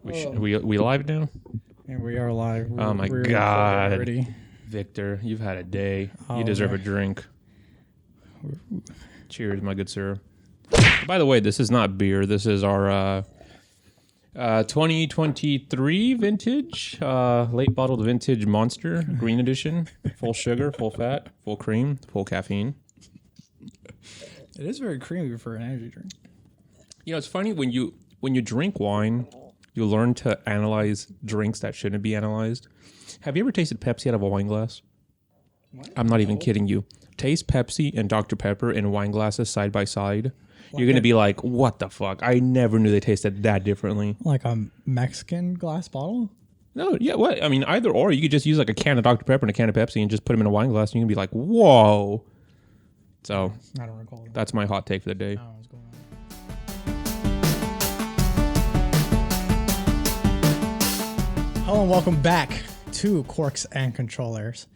We live now? And we are live. Oh my God. Victor, you've had a day. You deserve a drink. Cheers, my good sir. By the way, this is not beer. This is our 2023 vintage, late bottled vintage Monster Green Edition. Full sugar, full fat, full cream, full caffeine. It is very creamy for an energy drink. You know, it's funny when you drink wine, you learn to analyze drinks that shouldn't be analyzed. Have you ever tasted Pepsi out of a wine glass? What? I'm not even kidding you. Taste Pepsi and Dr. Pepper in wine glasses side by side. You're going to be like, what the fuck? I never knew they tasted that differently. Like a Mexican glass bottle? No, yeah, what? I mean, either or. You could just use like a can of Dr. Pepper and a can of Pepsi and just put them in a wine glass and you can be like, whoa. So, I don't recall that. That's my hot take for the day. I don't know what's going on. Hello and welcome back to Corks and Controllers.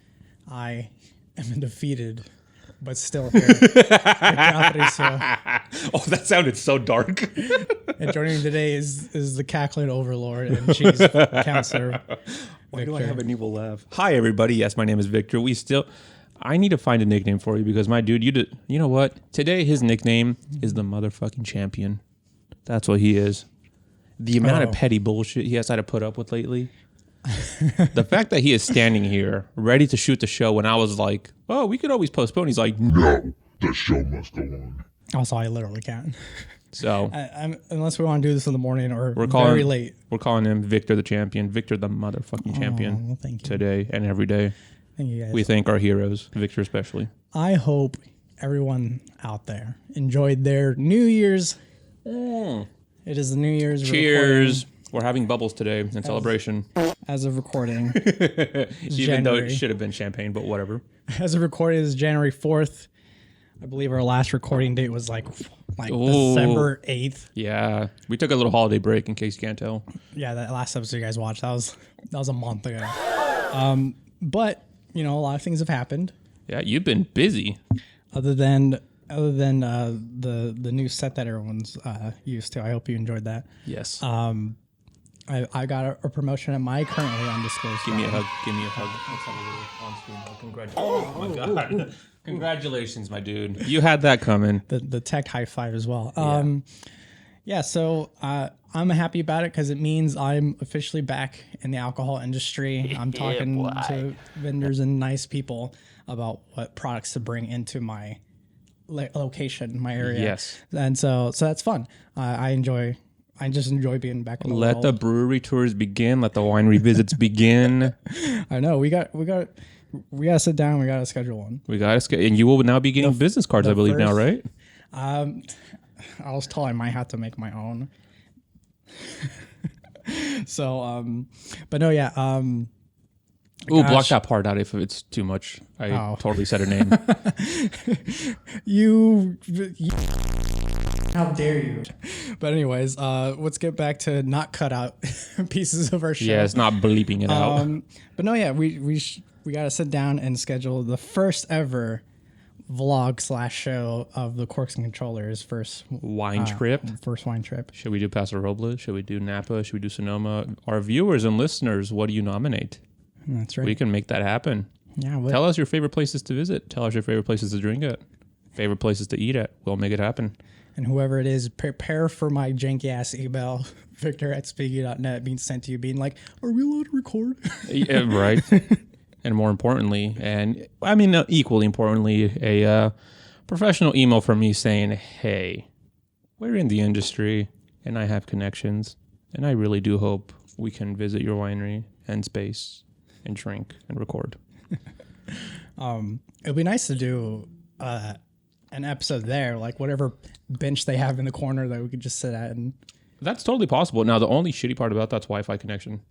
I am undefeated, but still here. Oh, that sounded so dark. And joining me today is the cackling overlord and cheese counselor. Why do I have an evil laugh? Hi, everybody. Yes, my name is Victor. I need to find a nickname for you because my dude, you know what? Today, his nickname is the motherfucking champion. That's what he is. The amount of petty bullshit he has had to put up with lately. The fact that he is standing here ready to shoot the show when I was like, oh, we could always postpone. He's like, no, the show must go on. Also, I literally can't. So, unless we want to do this in the morning or very late. We're calling him Victor the champion. Victor the motherfucking champion. Well, thank you. Today and every day. Thank you guys. We thank our heroes, Victor especially. I hope everyone out there enjoyed their New Year's. It is the New Year's. Cheers. We're having bubbles today in celebration. As of recording. Even though it should have been champagne, but whatever. As of recording is January 4th. I believe our last recording date was like December 8th. Yeah. We took a little holiday break in case you can't tell. Yeah, that last episode you guys watched, that was a month ago. But, you know, a lot of things have happened. Yeah, you've been busy. Other than the new set that everyone's used to. I hope you enjoed that. Yes. I got a promotion at my currently undisclosed Give me a hug. Let's have a little on-screen hug. Oh, my God. Congratulations, my dude. You had that coming. The tech high five as well. So I'm happy about it because it means I'm officially back in the alcohol industry. I'm talking to vendors and nice people about what products to bring into my location, my area. Yes. And so that's fun. I just enjoy being back in the world. Let the brewery tours begin. Let the winery visits begin. I know. We got to sit down. We got to schedule one. We got to schedule. And you will now be getting business cards, I believe, now, right? I was told I might have to make my own. So, but no, yeah. Ooh, block that part out if it's too much. I totally said her name. You how dare you? But anyways, let's get back to not cut out pieces of our show. Yeah, it's not bleeping it out. But no, yeah, we got to sit down and schedule the first ever vlog / show of the Corks and Controllers first wine trip. First wine trip. Should we do Paso Robles? Should we do Napa? Should we do Sonoma? Our viewers and listeners, what do you nominate? That's right. We can make that happen. Yeah. Tell us your favorite places to visit. Tell us your favorite places to drink at. Favorite places to eat at. We'll make it happen. And whoever it is, prepare for my janky ass email, victor@speaky.net, being sent to you, being like, "Are we allowed to record?" Yeah, right. And more importantly, equally importantly, a professional email from me saying, "Hey, we're in the industry, and I have connections, and I really do hope we can visit your winery and space and drink and record." It'd be nice to do an episode there, like whatever bench they have in the corner that we could just sit at. And that's totally possible. Now, the only shitty part about that's Wi-Fi connection.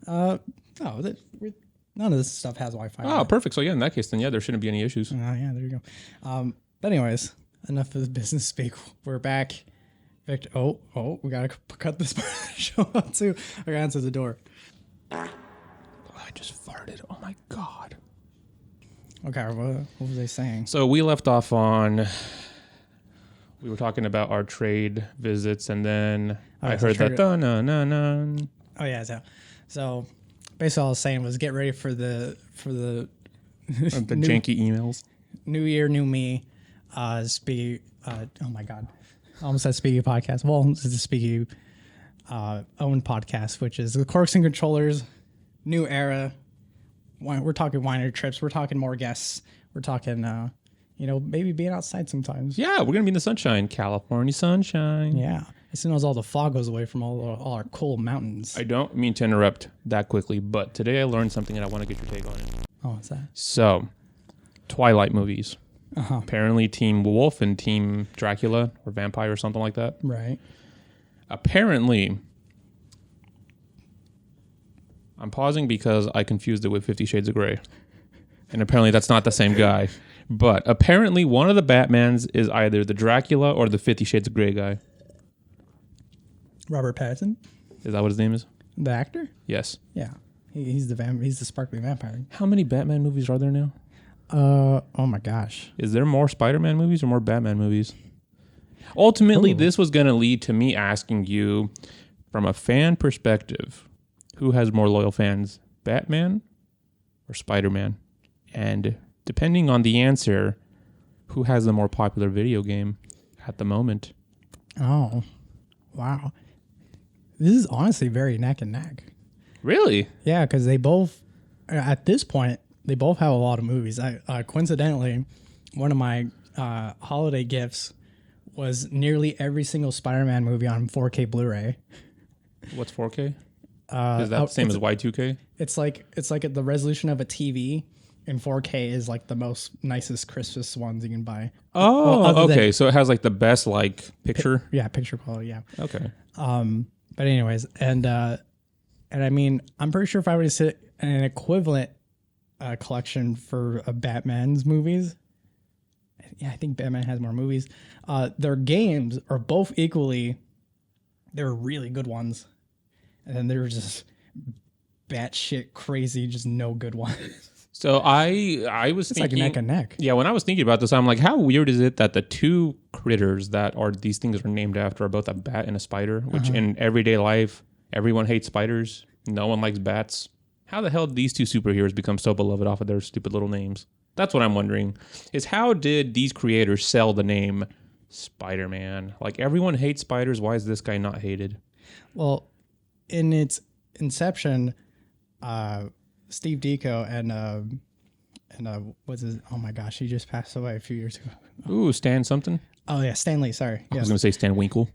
No, none of this stuff has Wi-Fi. Oh, perfect. So yeah, in that case, then yeah, there shouldn't be any issues. Yeah, there you go. But anyways, enough of the business speak. We're back. Victor, we gotta cut this part of the show out too. I gotta answer the door. I just farted. Oh my God. Okay, what was I saying? So we left off on We were talking about our trade visits, and then I so heard that. Oh yeah, so basically all I was saying was get ready for the The janky emails. New year, new me. Oh my god, I almost said Speaky podcast. Well, this is the Speaky Owen podcast, which is the Corks and Controllers, new era. We're talking winery trips. We're talking more guests. We're talking, maybe being outside sometimes. Yeah, we're gonna be in the sunshine, California sunshine. Yeah, as soon as all the fog goes away from all our cool mountains. I don't mean to interrupt that quickly, but today I learned something and I want to get your take on it. Oh, what's that? So, Twilight movies. Uh-huh. Apparently, Team Wolf and Team Dracula or Vampire or something like that. Right. Apparently, I'm pausing because I confused it with 50 Shades of Grey. And apparently that's not the same guy. But apparently one of the Batmans is either the Dracula or the 50 Shades of Grey guy. Robert Pattinson, Is that what his name is? the actor. Yes. Yeah, he's the sparkly vampire. How many Batman movies are there now? Oh my gosh. Is there more Spider-Man movies or more Batman movies? Ultimately, this was going to lead to me asking you, from a fan perspective, who has more loyal fans, Batman or Spider-Man? And depending on the answer, who has the more popular video game at the moment? Oh, wow. This is honestly very neck and neck. Really? Yeah, because they both, at this point, they both have a lot of movies. Coincidentally, one of my holiday gifts was nearly every single Spider-Man movie on 4K Blu-ray. What's 4K? Is that the same as Y2K? It's like the resolution of a TV, and 4K is like the most nicest, crispest ones you can buy. Oh, okay. So it has like the best like picture. Yeah, picture quality. Yeah. Okay. But anyways, and I mean, I'm pretty sure if I were to sit an equivalent collection for Batman's movies, yeah, I think Batman has more movies. Their games are both equally, they're really good ones, and then there's just batshit crazy, just no good ones. So I was It's thinking, like neck and neck. Yeah, when I was thinking about this, I'm like, how weird is it that the two critters that are these things are named after are both a bat and a spider, which in everyday life, everyone hates spiders. No one likes bats. How the hell did these two superheroes become so beloved off of their stupid little names? That's what I'm wondering, is how did these creators sell the name Spider-Man? Like, everyone hates spiders. Why is this guy not hated? Well, in its inception, Steve Ditko and what's his? Oh my gosh, he just passed away a few years ago. Ooh, Stan something? Oh yeah, Stan Lee. Sorry. I was going to say Stan Winkle.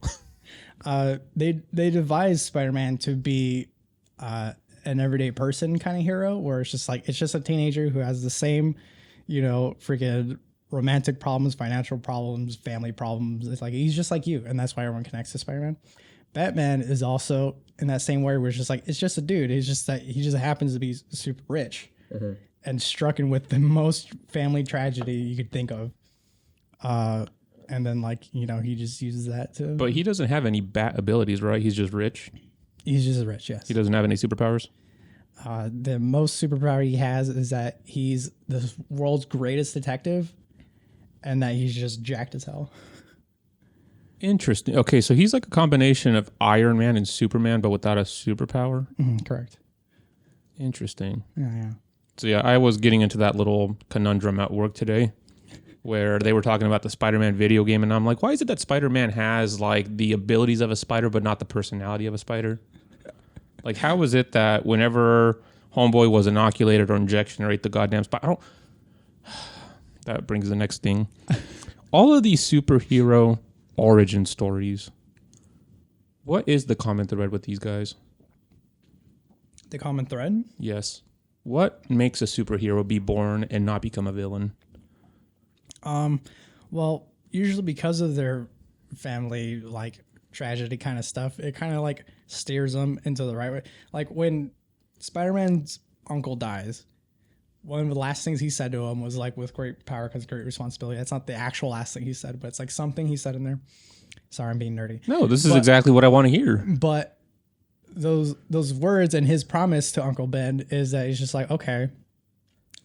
They devised Spider-Man to be an everyday person kind of hero, where it's just a teenager who has the same, freaking romantic problems, financial problems, family problems. It's like he's just like you, and that's why everyone connects to Spider-Man. Batman is also in that same way where it's just a dude. It's just that he just happens to be super rich and strucken with the most family tragedy you could think of. And then he just uses that to. But he doesn't have any bat abilities, right? He's just rich. He's just rich, yes. He doesn't have any superpowers. The most superpower he has is that he's the world's greatest detective, and that he's just jacked as hell. Interesting. Okay, so he's like a combination of Iron Man and Superman, but without a superpower? Correct. Interesting. Yeah. So yeah, I was getting into that little conundrum at work today where they were talking about the Spider-Man video game, and I'm like, why is it that Spider-Man has like the abilities of a spider but not the personality of a spider? Like, how is it that whenever Homeboy was inoculated or injection or ate the goddamn spider, that brings the next thing. All of these superhero origin stories, what is the common thread with these guys? The common thread? Yes. What makes a superhero be born and not become a villain? Well, usually because of their family tragedy kind of stuff, it kind of steers them into the right way. Like when Spider-Man's uncle dies, one of the last things he said to him was with great power comes great responsibility. That's not the actual last thing he said, but it's something he said in there. Sorry, I'm being nerdy. No, this is exactly what I want to hear. But those words and his promise to Uncle Ben is that he's just okay,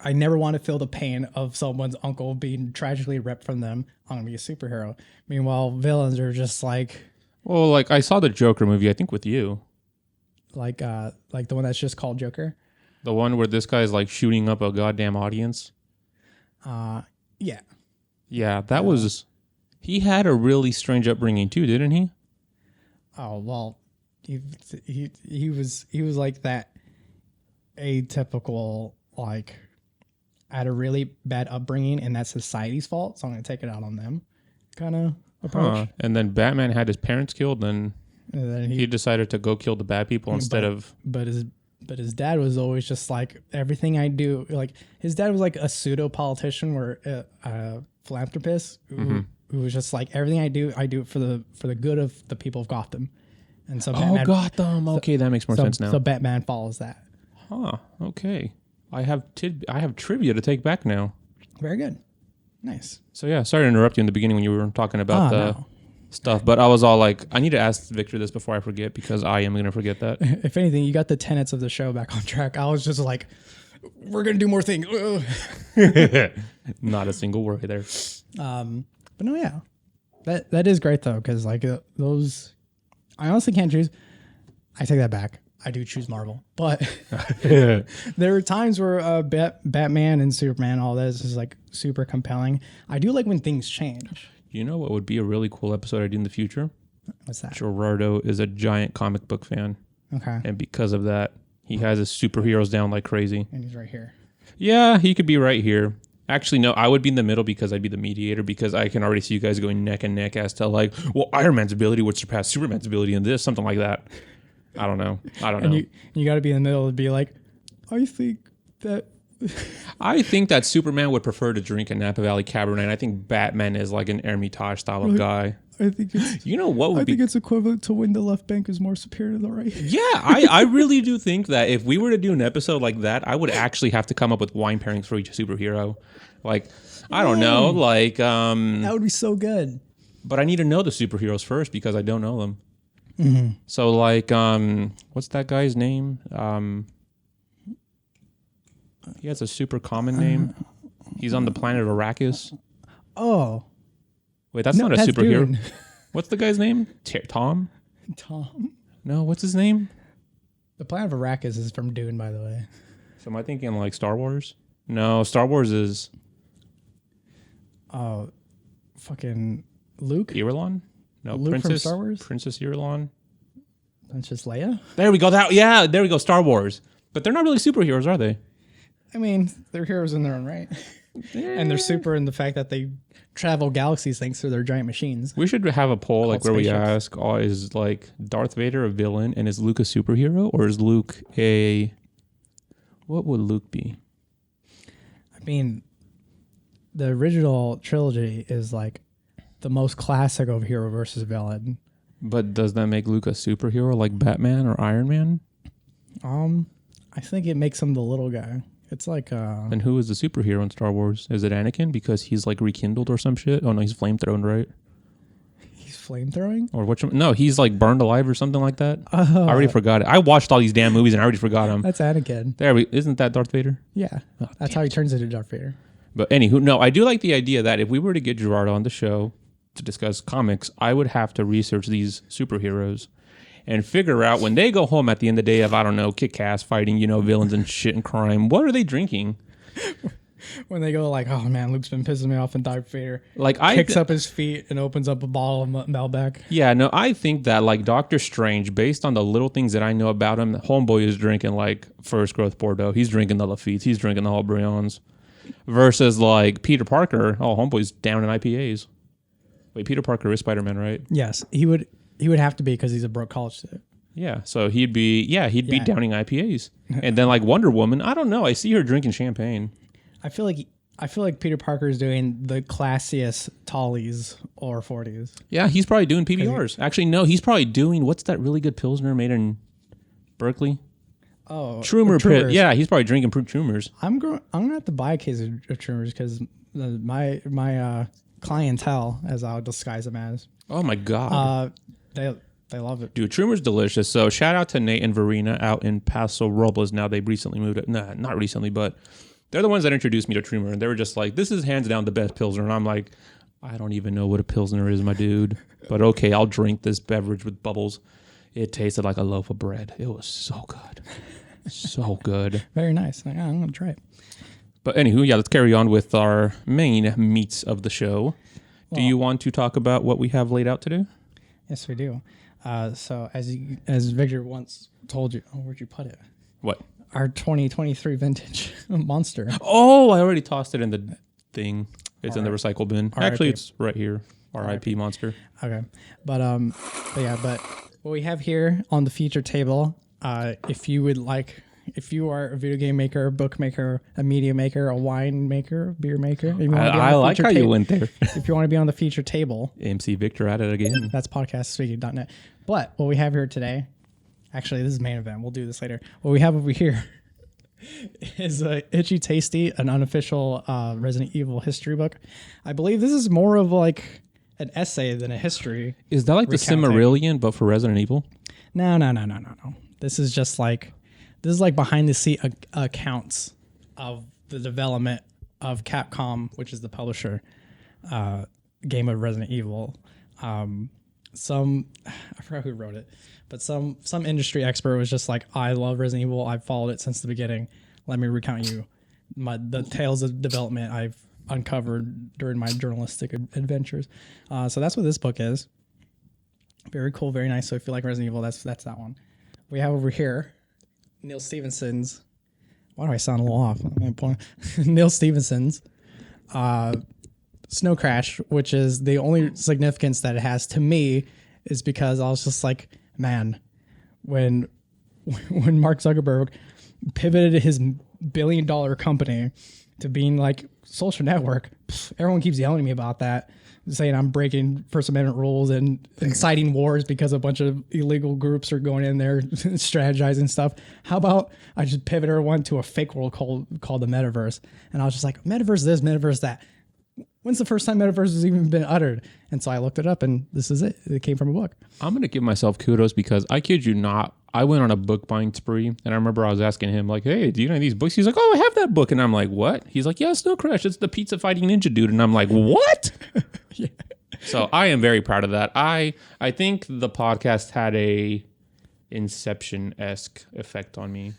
I never want to feel the pain of someone's uncle being tragically ripped from them. I'm gonna be a superhero. Meanwhile, villains are just like Well, like I saw the Joker movie, I think with you. like the one that's just called Joker. The one where this guy's like shooting up a goddamn audience. Yeah. Yeah, that was. He had a really strange upbringing too, didn't he? Oh well, he was like that atypical, like had a really bad upbringing, and that's society's fault. So I'm gonna take it out on them, kind of approach. And then Batman had his parents killed, and And then he decided to go kill the bad people instead of. But his dad was always just like everything I do. Like his dad was like a pseudo politician, or a philanthropist who was just like everything I do it for the good of the people of Gotham. And so Batman, Gotham. Okay, that makes more sense now. So Batman follows that. Huh. Okay. I have trivia to take back now. Very good. Nice. So yeah, sorry to interrupt you in the beginning when you were talking about the No. stuff, but I was all like, I need to ask Victor this before I forget because I am going to forget that. If anything, you got the tenets of the show back on track. I was just like, we're gonna do more things. Not a single word there. But no, yeah, that is great though, because like those, I honestly can't choose. I take that back. I do choose Marvel, but there are times where Batman and Superman, all this is like super compelling. I do like when things change. You know what would be a really cool episode I do in the future? What's that? Dorado is a giant comic book fan, Okay, and because of that, he has his superheroes down like crazy. and he's right here. Yeah, he could be right here. Actually, no, I would be in the middle because I'd be the mediator because I can already see you guys going neck and neck as to like, well, Iron Man's ability would surpass Superman's ability in this, something like that. I don't know. And you got to be in the middle to be like, I think that. I think that Superman would prefer to drink a Napa Valley Cabernet, and I think Batman is like an Hermitage style of guy. I think it's. You know what would be? it's equivalent to when the left bank is more superior to the right. Yeah, I really do think that if we were to do an episode like that, I would actually have to come up with wine pairings for each superhero. Like, I don't know, like That would be so good. but I need to know the superheroes first because I don't know them. Mm-hmm. So like, what's that guy's name? He has a super common name. He's on the planet Arrakis. Oh, Wait, that's not a superhero. Dune. What's the guy's name? Tom? Tom. No, what's his name? The planet of Arrakis is from Dune, by the way. So am I thinking like Star Wars? No, Star Wars is Oh, fucking Luke. Irulan? No, Luke from Princess Star Wars? Princess Irulan. That's just Leia. There we go. There we go. Star Wars. But they're not really superheroes, are they? I mean, they're heroes in their own right, and they're super in the fact that they travel galaxies thanks to their giant machines. We should have a poll like where we spaceships. ask, is like Darth Vader a villain and is Luke a superhero, or is Luke what would Luke be? I mean, the original trilogy is like the most classic of hero versus villain. But does that make Luke a superhero like Batman or Iron Man? I think it makes him the little guy. It's like And who is the superhero in Star Wars? Is it Anakin because he's like rekindled or some shit? Oh no, he's flamethrown, right? he's flamethrowing. Or what? No, he's like burned alive or something like that. I already forgot it. I watched all these damn movies and I already forgot them. That's Anakin. Isn't that Darth Vader? Yeah, that's how he turns into Darth Vader. But anywho, no, I do like the idea that if we were to get Gerardo on the show to discuss comics, I would have to research these superheroes and figure out when they go home at the end of the day of, I don't know, kick-ass fighting, villains and shit and crime, what are they drinking? When they go like, oh man, Luke's been pissing me off, and Darth Vader Like kicks up his feet and opens up a bottle of Malbec. Yeah, no, I think that like Doctor Strange, based on the little things that I know about him, Homeboy is drinking like first growth Bordeaux. He's drinking the Lafitte's. He's drinking the Haut-Brions. Versus like Peter Parker, Homeboy's down in IPAs. Wait, Peter Parker is Spider-Man, right? Yes, he would have to be because he's a broke college student. Yeah, so he'd be downing IPAs. And then like Wonder Woman, I don't know, I see her drinking champagne. I feel like Peter Parker is doing the classiest Tallies or 40s. Yeah, he's probably doing PBRs. Actually, no, he's probably doing, what's that really good Pilsner made in Berkeley? Oh, Trumer Trumers. Yeah, he's probably drinking Trumers. I'm gonna have to buy a case of Trumers because my clientele, as I'll disguise them as, Oh my God. they love it. Dude, Trumer's delicious. So shout out to Nate and Verena out in Paso Robles. Now they've recently moved it. Nah, not recently, but They're the ones that introduced me to Trumer, and they were just like, "This is hands down the best Pilsner." And I'm like, "I don't even know what a Pilsner is, my dude." But okay, I'll drink this beverage with bubbles. It tasted like a loaf of bread. It was so good. So good. Very nice. I'm going to try it. But anywho, yeah, let's carry on with our main meats of the show. Do you want to talk about what we have laid out today? Yes, we do. So as Victor once told you, where'd you put it? What? Our 2023 vintage monster. Oh, I already tossed it in the thing. It's in the recycle bin. Actually, it's right here. R.I.P. Monster. Okay. But what we have here on the feature table, if you are a video game maker, a book maker, a media maker, a wine maker, a beer maker. If you wanna be on I the like feature how you went there. If you want to be on the feature table, MC Victor at it again. that's podcastspeaking.net. But what we have here today, actually, this is main event. We'll do this later. What we have over here is Itchy Tasty, an unofficial Resident Evil history book. I believe this is more of like an essay than a history. Is that like recounting. the Silmarillion, but for Resident Evil? No. This is just like behind the scene accounts of the development of Capcom, which is the publisher, game of Resident Evil. I forgot who wrote it, but some industry expert was just like, I love Resident Evil. I've followed it since the beginning. Let me recount you the tales of development I've uncovered during my journalistic adventures. So that's what this book is. Very cool, very nice. So if you like Resident Evil, that's that one. We have over here Neil Stephenson's. Why do I sound a little off? Neil Stephenson's Snow Crash, which is the only significance that it has to me is because I was just like, man, when Mark Zuckerberg pivoted his $1 billion company to being like social network, everyone keeps yelling at me about that, saying I'm breaking First Amendment rules and inciting wars because a bunch of illegal groups are going in there strategizing stuff. How about I just pivot everyone to a fake world called the metaverse? And I was just like, metaverse this, metaverse that. When's the first time metaverse has even been uttered? And so I looked it up, and this is it. It came from a book. I'm going to give myself kudos because I kid you not, I went on a book buying spree, and I remember I was asking him, like, hey, do you know these books? He's like, oh, I have that book. And I'm like, what? He's like, yeah, Snow Crash. It's the pizza fighting ninja dude. And I'm like, what? Yeah. So I am very proud of that. I think the podcast had a Inception-esque effect on me,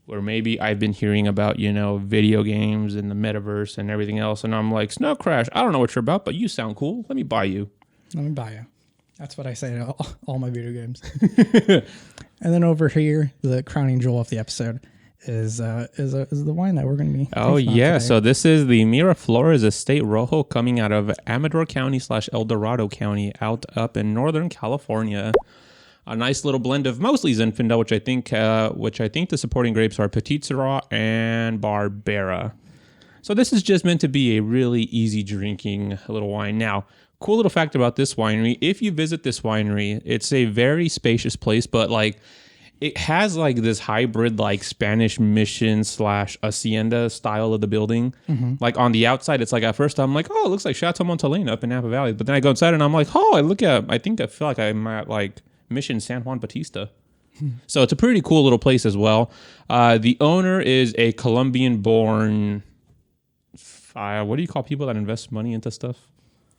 where maybe I've been hearing about, video games and the metaverse and everything else. And I'm like, Snow Crash, I don't know what you're about, but you sound cool. Let me buy you. Let me buy you. That's what I say to all my video games. And then over here, the crowning jewel of the episode is the wine that we're going to be. Oh, yeah. Today. So this is the Miraflores Estate Rojo coming out of Amador County / El Dorado County out up in Northern California. A nice little blend of mostly Zinfandel, which I think the supporting grapes are Petit Syrah and Barbera. So this is just meant to be a really easy drinking little wine. Now, cool little fact about this winery: if you visit this winery, it's a very spacious place, but like it has like this hybrid like Spanish mission / hacienda style of the building. Mm-hmm. Like on the outside, it's like at first I'm like, oh, it looks like Chateau Montelena up in Napa Valley, but then I go inside and I'm like, oh, I feel like I'm at like Mission San Juan Bautista. So it's a pretty cool little place as well. The owner is a Colombian-born, what do you call people that invest money into stuff?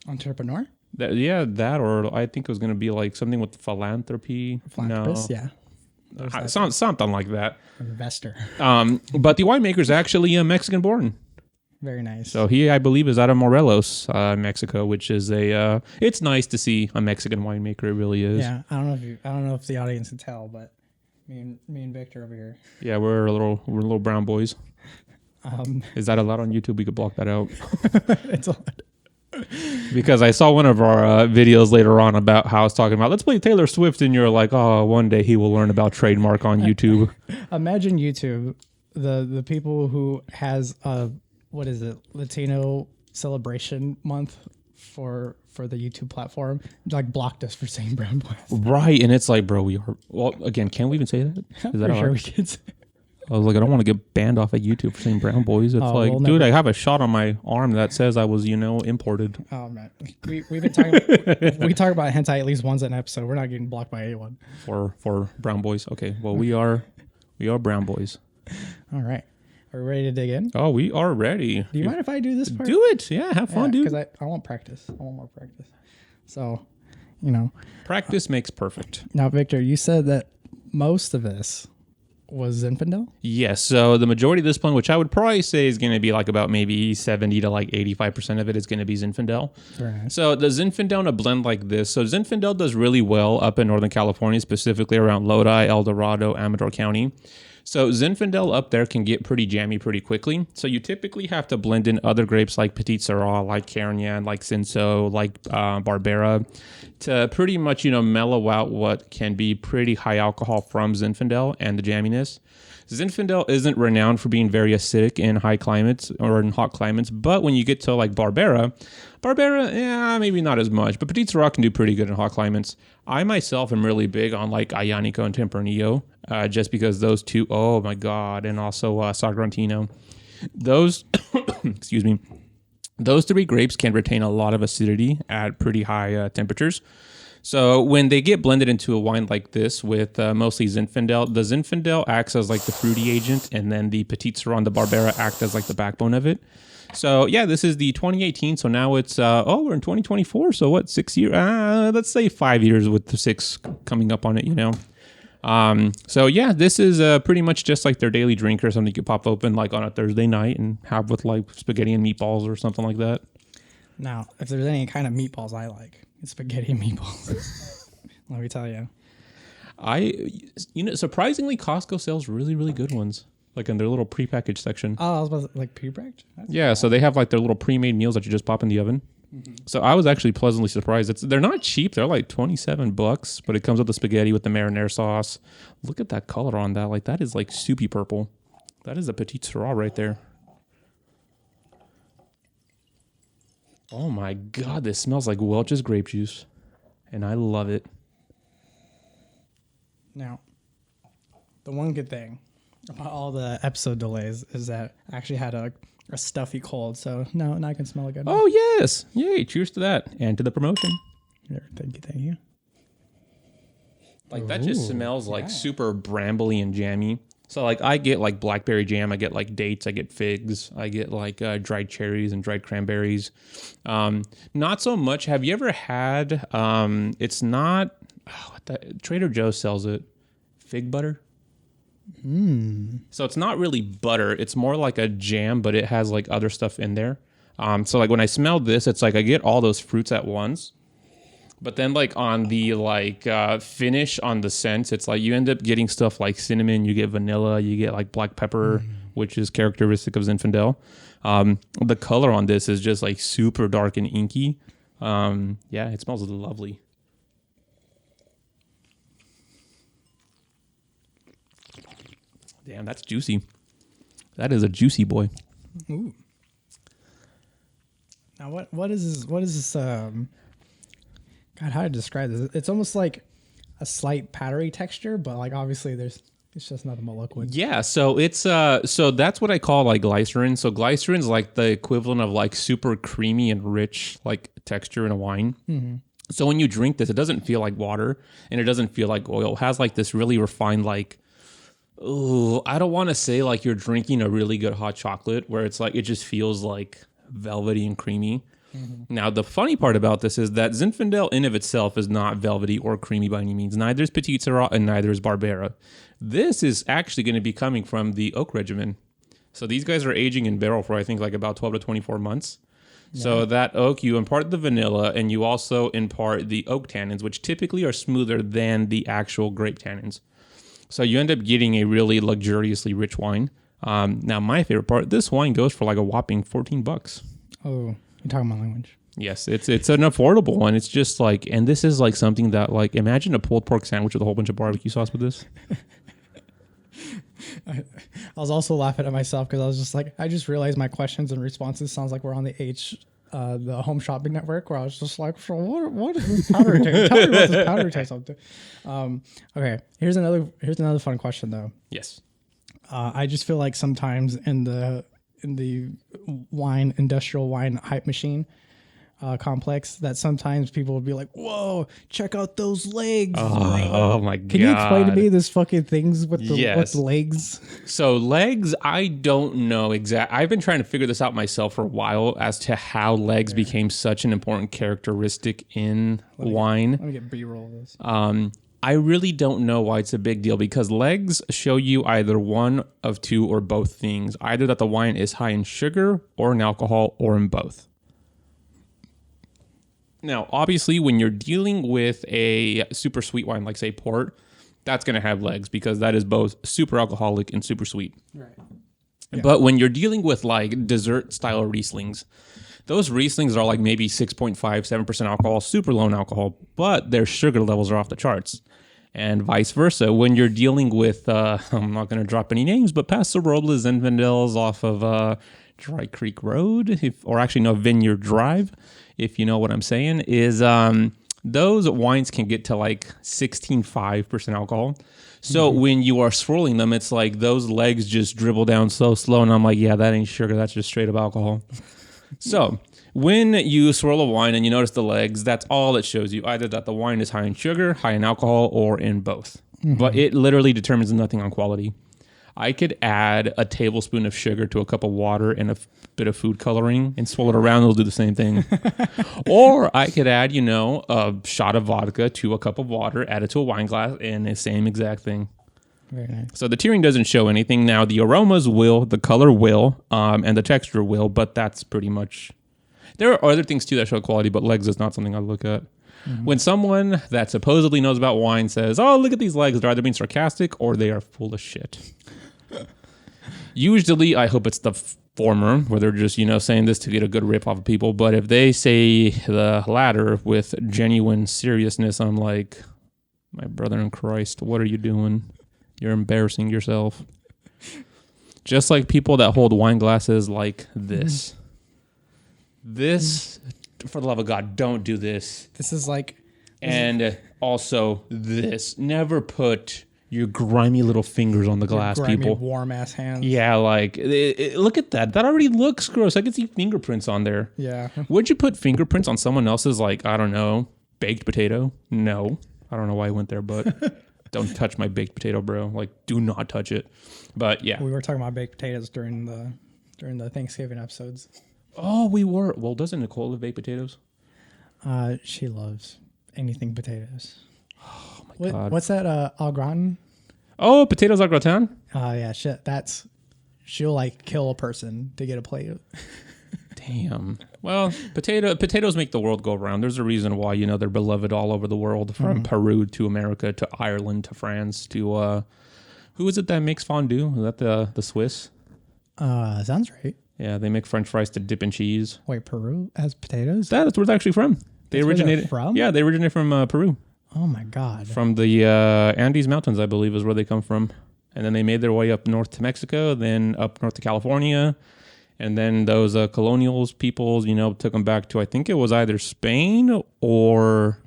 Entrepreneur? That, or I think it was going to be like something with philanthropy. Philanthropist, yeah. Something like that. Investor. But the winemaker is actually Mexican-born. Very nice. So he, I believe, is out of Morelos, Mexico, which is it's nice to see a Mexican winemaker. It really is. Yeah, I don't know if the audience can tell, but me and Victor over here. Yeah, we're little brown boys. Is that allowed on YouTube? We could block that out. It's allowed. Because I saw one of our videos later on about how I was talking about, let's play Taylor Swift, and you're like, oh, one day he will learn about trademark on YouTube. Imagine YouTube, the people who has what is it, Latino Celebration Month for the YouTube platform, like blocked us for saying brown boys. Right, and it's like, bro, we are. Well, again, can we even say that? Is that sure we can say. I was like, I don't want to get banned off of YouTube for saying brown boys. It's like, dude, never. I have a shot on my arm that says I was, imported. Oh man, we've been talking. We talk about hentai at least once an episode. We're not getting blocked by anyone. For brown boys, okay. Well, we are brown boys. All right. Are we ready to dig in? Oh, we are ready. Do you mind if I do this part? Do it. Yeah, have fun, dude. Because I want practice. I want more practice. So, you know. Practice makes perfect. Now, Victor, you said that most of this was Zinfandel? Yes. So the majority of this blend, which I would probably say is going to be like about maybe 70 to like 85% of it is going to be Zinfandel. Very nice. So the Zinfandel in a blend like this. So Zinfandel does really well up in Northern California, specifically around Lodi, El Dorado, Amador County. So Zinfandel up there can get pretty jammy pretty quickly. So you typically have to blend in other grapes like Petit Syrah, like Carignan, like Cinsault, like Barbera to pretty much, mellow out what can be pretty high alcohol from Zinfandel and the jamminess. Zinfandel isn't renowned for being very acidic in high climates or in hot climates, but when you get to like Barbera, yeah, maybe not as much, but Petit Syrah can do pretty good in hot climates. I myself am really big on like Aglianico and Tempranillo, just because those two, oh my God, and also Sagrantino. Those, excuse me, those three grapes can retain a lot of acidity at pretty high temperatures. So when they get blended into a wine like this with mostly Zinfandel, the Zinfandel acts as like the fruity agent, and then the Petit Syrah and the Barbera act as like the backbone of it. So yeah, this is the 2018. So now it's we're in 2024. So what, 6 years? Let's say 5 years with the 6 coming up on it. So yeah, this is pretty much just like their daily drink or something you could pop open like on a Thursday night and have with like spaghetti and meatballs or something like that. Now, if there's any kind of meatballs I like, it's spaghetti and meatballs. Let me tell you. Surprisingly, Costco sells really, really good ones. Like in their little prepackaged section. Oh, I was about to, like pre-packed? Yeah, cool. So they have like their little pre-made meals that you just pop in the oven. Mm-hmm. So I was actually pleasantly surprised. They're not cheap. They're like $27, but it comes with the spaghetti with the marinara sauce. Look at that color on that. Like that is like soupy purple. That is a Petit Syrah right there. Oh my God, this smells like Welch's grape juice. And I love it. Now, the one good thing about all the episode delays is that I actually had a stuffy cold, so now I can smell it good. Oh, yes. Yay. Cheers to that. And to the promotion. Thank you. Like, that just smells like super brambly and jammy. So, like, I get, like, blackberry jam. I get, like, dates. I get figs. I get, like, dried cherries and dried cranberries. Not so much. Have you ever had, it's not, Trader Joe's sells it, fig butter? So it's not really butter. It's more like a jam, but it has like other stuff in there. So like when I smell this, it's like I get all those fruits at once. But then like on the like finish on the scent, it's like you end up getting stuff like cinnamon, you get vanilla, you get like black pepper, which is characteristic of Zinfandel. The color on this is just like super dark and inky. Yeah, it smells lovely. Damn, that's juicy. That is a juicy boy. Ooh. Now what is this God, how to describe this? It's almost like a slight powdery texture, but like obviously it's just nothing but liquid. Yeah, so it's so that's what I call like glycerin. So glycerin's like the equivalent of like super creamy and rich like texture in a wine. Mm-hmm. So when you drink this, it doesn't feel like water and it doesn't feel like oil. It has like this really refined like, oh, I don't want to say like you're drinking a really good hot chocolate where it's like it just feels like velvety and creamy. Mm-hmm. Now, the funny part about this is that Zinfandel in of itself is not velvety or creamy by any means. Neither is Petit Syrah and neither is Barbera. This is actually going to be coming from the oak regimen. So these guys are aging in barrel for I think like about 12 to 24 months. Yeah. So that oak, you impart the vanilla and you also impart the oak tannins, which typically are smoother than the actual grape tannins. So you end up getting a really luxuriously rich wine. Now, my favorite part, this wine goes for like a whopping $14. Oh, you're talking my language. Yes, it's an affordable one. It's just like, and this is like something that like, imagine a pulled pork sandwich with a whole bunch of barbecue sauce with this. I was also laughing at myself because I was just like, I just realized my questions and responses sounds like we're on the the Home Shopping Network, where I was just like, so what is this powder taste? Tell me what this powder tastes like. Okay, here's another fun question though. Yes. I just feel like sometimes in the industrial wine hype machine, complex that sometimes people would be like, "Whoa, check out those legs!" Oh my god! Can you explain to me this fucking things with the Yes. legs? So legs, I don't know exactly. I've been trying to figure this out myself for a while as to how legs became such an important characteristic in wine. Let me get B-roll of this. I really don't know why it's a big deal because legs show you either one of two or both things. Either that the wine is high in sugar or in alcohol or in both. Now, obviously, when you're dealing with a super sweet wine like, say, port, that's going to have legs because that is both super alcoholic and super sweet. Right. But when you're dealing with like dessert style Rieslings, those Rieslings are like maybe 6.5, 7% alcohol, super low in alcohol, but their sugar levels are off the charts. And vice versa. When you're dealing with, I'm not going to drop any names, but Pasarolas and Zinfandels off of Dry Creek Road, or actually no, Vineyard Drive, if you know what I'm saying, is those wines can get to like 16.5% alcohol. So when you are swirling them, it's like those legs just dribble down so slow. And I'm like, yeah, that ain't sugar. That's just straight up alcohol. So when you swirl a wine and you notice the legs, that's all it shows you. Either that the wine is high in sugar, high in alcohol, or in both. But it literally determines nothing on quality. I could add a tablespoon of sugar to a cup of water and a bit of food coloring and swirl it around. It'll do the same thing. Or I could add, a shot of vodka to a cup of water, add it to a wine glass, and the same exact thing. Very nice. So the tiering doesn't show anything. Now, the aromas will, the color will, and the texture will, but that's pretty much... There are other things, too, that show quality, but legs is not something I look at. When someone that supposedly knows about wine says, oh, look at these legs, they're either being sarcastic or they are full of shit. Usually, I hope it's the former, where they're just, saying this to get a good rip off of people. But if they say the latter with genuine seriousness, I'm like, my brother in Christ, what are you doing? You're embarrassing yourself. Just like people that hold wine glasses like this. This, for the love of God, don't do this. This is like... And also this. Never put your grimy little fingers on the glass, grimy, people. warm-ass hands. Yeah, like, look at that. That already looks gross. I can see fingerprints on there. Yeah. Would you put fingerprints on someone else's, like, I don't know, baked potato? No. I don't know why I went there, but don't touch my baked potato, bro. Like, do not touch it. But, yeah. We were talking about baked potatoes during the Thanksgiving episodes. Oh, we were. Well, doesn't Nicole love baked potatoes? She loves anything potatoes. Oh, my God. What's that, au gratin? Oh, potatoes au gratin? Oh, yeah, shit. She'll, like, kill a person to get a plate. Damn. Well, potatoes make the world go round. There's a reason why, they're beloved all over the world, from Peru to America to Ireland to France to, who is it that makes fondue? Is that the Swiss? Sounds right. Yeah, they make French fries to dip in cheese. Wait, Peru has potatoes? That's where they're actually from. That's where they're from? Yeah, they originated from Peru. Oh, my God. From the Andes Mountains, I believe, is where they come from. And then they made their way up north to Mexico, then up north to California. And then those colonials peoples, took them back to, I think it was either Spain or...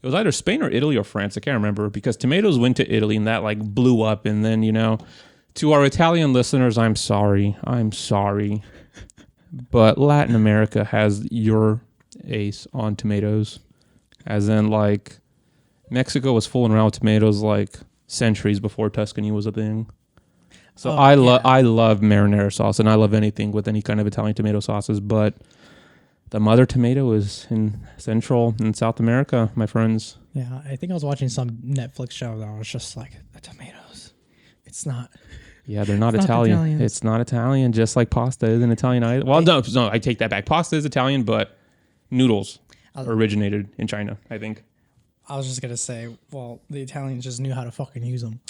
It was either Spain or Italy or France. I can't remember, because tomatoes went to Italy and that, like, blew up. And then, to our Italian listeners, I'm sorry. But Latin America has your ace on tomatoes. As in, like, Mexico was fooling around with tomatoes, like, centuries before Tuscany was a thing. So I love marinara sauce, and I love anything with any kind of Italian tomato sauces, but the mother tomato is in Central and South America, my friends. Yeah, I think I was watching some Netflix show that was just like, the tomatoes. It's not... Yeah, they're not Italian. It's not Italian, just like pasta isn't Italian either. Well, no, I take that back. Pasta is Italian, but noodles originated in China, I think. I was just going to say, well, the Italians just knew how to fucking use them.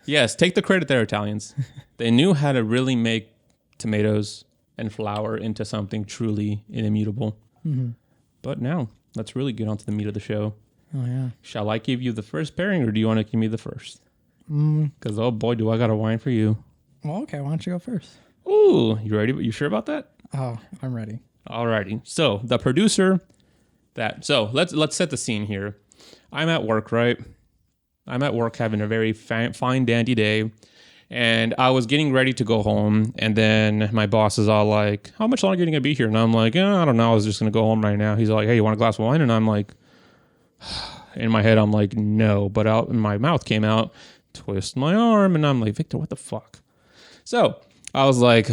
Yes, take the credit there, Italians. They knew how to really make tomatoes and flour into something truly immutable. Mm-hmm. But now, let's really get on to the meat of the show. Oh, yeah. Shall I give you the first pairing, or do you want to give me the first? Because, oh boy, do I got a wine for you. Well, okay, why don't you go first? Ooh, you ready? You sure about that? Oh, I'm ready. Alrighty. So, the producer... So let's set the scene here. I'm at work, right? I'm at work having a very fine dandy day, And I was getting ready to go home, and then my boss is all like, how much longer are you going to be here? And I'm like, I don't know. I was just going to go home right now. He's like, hey, you want a glass of wine? And I'm like, in my head, I'm like, no. But out in my mouth came out, twist my arm. And I'm like, Victor, what the fuck? So I was like,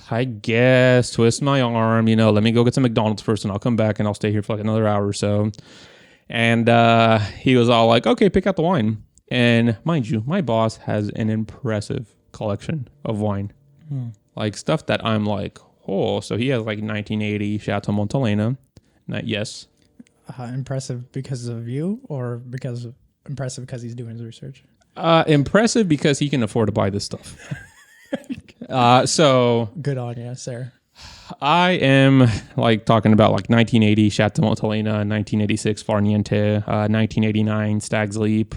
I guess twist my arm, let me go get some McDonald's first, and I'll come back, and I'll stay here for like another hour or so. And he was all like, okay, pick out the wine. And mind you, my boss has an impressive collection of wine. Like stuff that I'm like, oh, so he has like 1980 Chateau Montelena. Yes. Impressive because of you, or impressive because he's doing his research? Impressive because he can afford to buy this stuff. So good on you, sir. I am like talking about like 1980 Chateau Montelena, 1986 Farniente, 1989 Stag's Leap.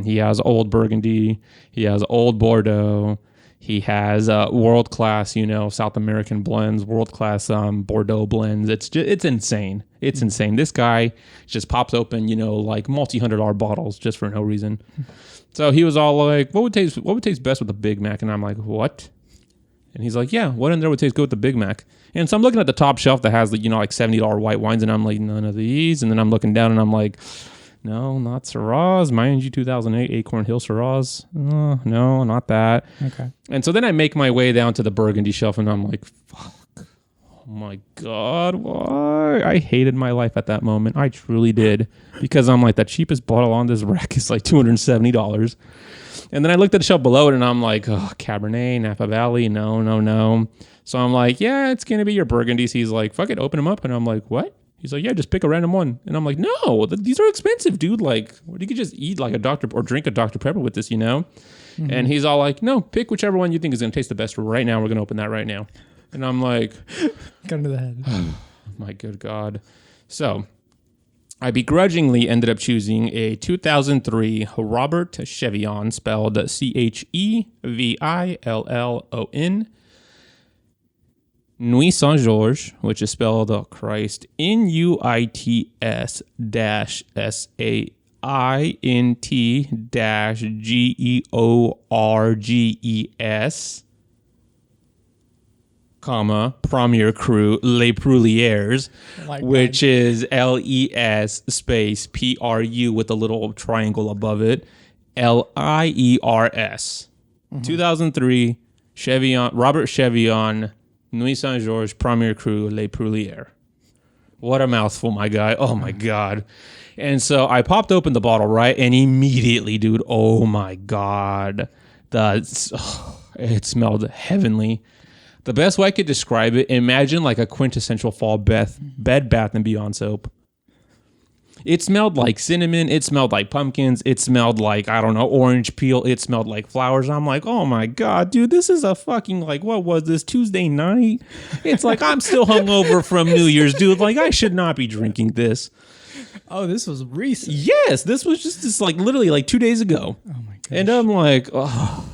He has Old Burgundy. He has Old Bordeaux. He has world-class, South American blends, world-class Bordeaux blends. It's insane. It's insane. This guy just pops open, like multi-$100 bottles just for no reason. So he was all like, what would taste best with a Big Mac? And I'm like, what? And he's like, yeah, what in there would taste good with the Big Mac? And so I'm looking at the top shelf that has, like $70 white wines, and I'm like, none of these. And then I'm looking down, and I'm like, no, not Syrahs. Mind you, 2008 Acorn Hill Syrahs. No, not that. Okay. And so then I make my way down to the Burgundy shelf, and I'm like, fuck. Oh my God, why? I hated my life at that moment. I truly did. Because I'm like, the cheapest bottle on this rack is like $270. And then I looked at the shelf below it, and I'm like, oh, Cabernet, Napa Valley, no. So I'm like, yeah, it's going to be your Burgundies. He's like, fuck it, open them up. And I'm like, what? He's like, yeah, just pick a random one. And I'm like, no, these are expensive, dude. Like, you could just eat like drink a Dr. Pepper with this, Mm-hmm. And he's all like, no, pick whichever one you think is going to taste the best right now. We're going to open that right now. And I'm like, gun to the head. My good God. So I begrudgingly ended up choosing a 2003 Robert Chevillon, spelled Chevillon, Nuits Saint-Georges, which is spelled, oh Christ, NUITS-SAINT-GEORGES, Premier Cru Les Pruliers, which is LES space PRU with a little triangle above it, LIERS. 2003 Chevillon, Robert Chevillon, Nuits Saint-Georges, Premier Cru Les Pruliers. What a mouthful, my guy. Oh my God. And so I popped open the bottle, right? And immediately, dude, oh my God. It smelled heavenly. The best way I could describe it, imagine like a quintessential fall Bed Bath & Beyond soap. It smelled like cinnamon. It smelled like pumpkins. It smelled like, I don't know, orange peel. It smelled like flowers. I'm like, oh my God, dude, this is a fucking, like, what was this, Tuesday night? It's like, I'm still hungover from New Year's, dude. Like, I should not be drinking this. Oh, this was recent. Yes, this was just like literally like 2 days ago. Oh my gosh. And I'm like, oh,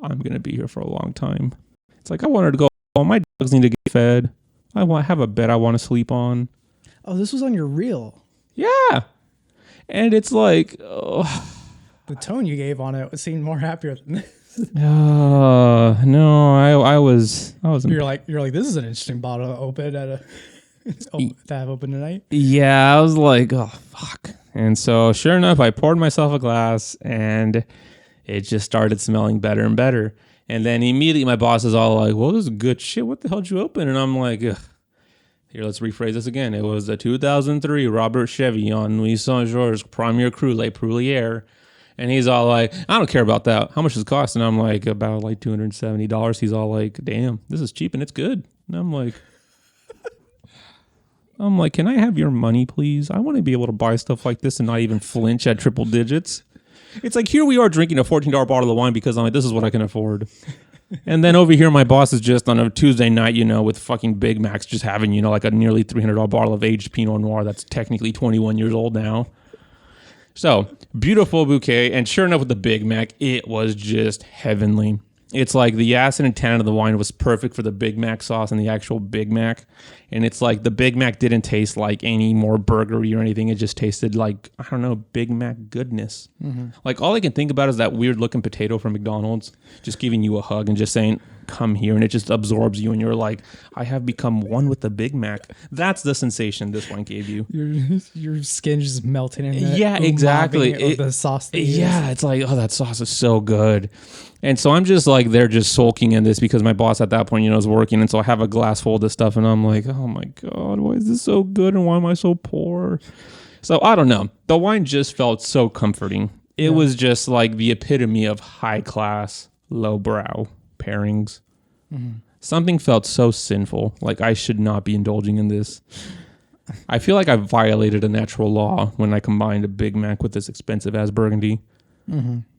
I'm going to be here for a long time. It's like, I wanted to go. Oh, my dogs need to get fed. I have a bed I want to sleep on. Oh, this was on your reel. Yeah. And it's like, oh. The tone you gave on it seemed more happier than this. No, I was. You're like, this is an interesting bottle to open to have open tonight. Yeah, I was like, oh fuck. And so, sure enough, I poured myself a glass, and it just started smelling better and better. And then immediately my boss is all like, well, this is good shit. What the hell did you open? And I'm like, ugh. Here, let's rephrase this again. It was a 2003 Robert Chevillon, Nuits Saint-Georges, Premier Cru Les Pruliers. And he's all like, I don't care about that. How much does it cost? And I'm like, about like $270. He's all like, damn, this is cheap and it's good. And I'm like, can I have your money, please? I want to be able to buy stuff like this and not even flinch at triple digits. It's like, here we are drinking a $14 bottle of wine because I'm like, this is what I can afford. And then over here, my boss is just on a Tuesday night, with fucking Big Macs, just having, like a nearly $300 bottle of aged Pinot Noir that's technically 21 years old now. So, beautiful bouquet. And sure enough, with the Big Mac, it was just heavenly. It's like the acid and tannin of the wine was perfect for the Big Mac sauce and the actual Big Mac. And it's like the Big Mac didn't taste like any more burgery or anything. It just tasted like, I don't know, Big Mac goodness. Like all I can think about is that weird looking potato from McDonald's just giving you a hug and just saying, come here. And it just absorbs you. And you're like, I have become one with the Big Mac. That's the sensation this one gave you. Your skin just melting in it. Yeah, exactly. The sauce. It's like, oh, that sauce is so good. And so I'm just like, they're just sulking in this because my boss at that point, is working. And so I have a glass full of this stuff and I'm like, oh my God, why is this so good? And why am I so poor? So I don't know. The wine just felt so comforting. It was just like the epitome of high class, lowbrow pairings. Something felt so sinful. Like I should not be indulging in this. I feel like I violated a natural law when I combined a Big Mac with this expensive ass Burgundy.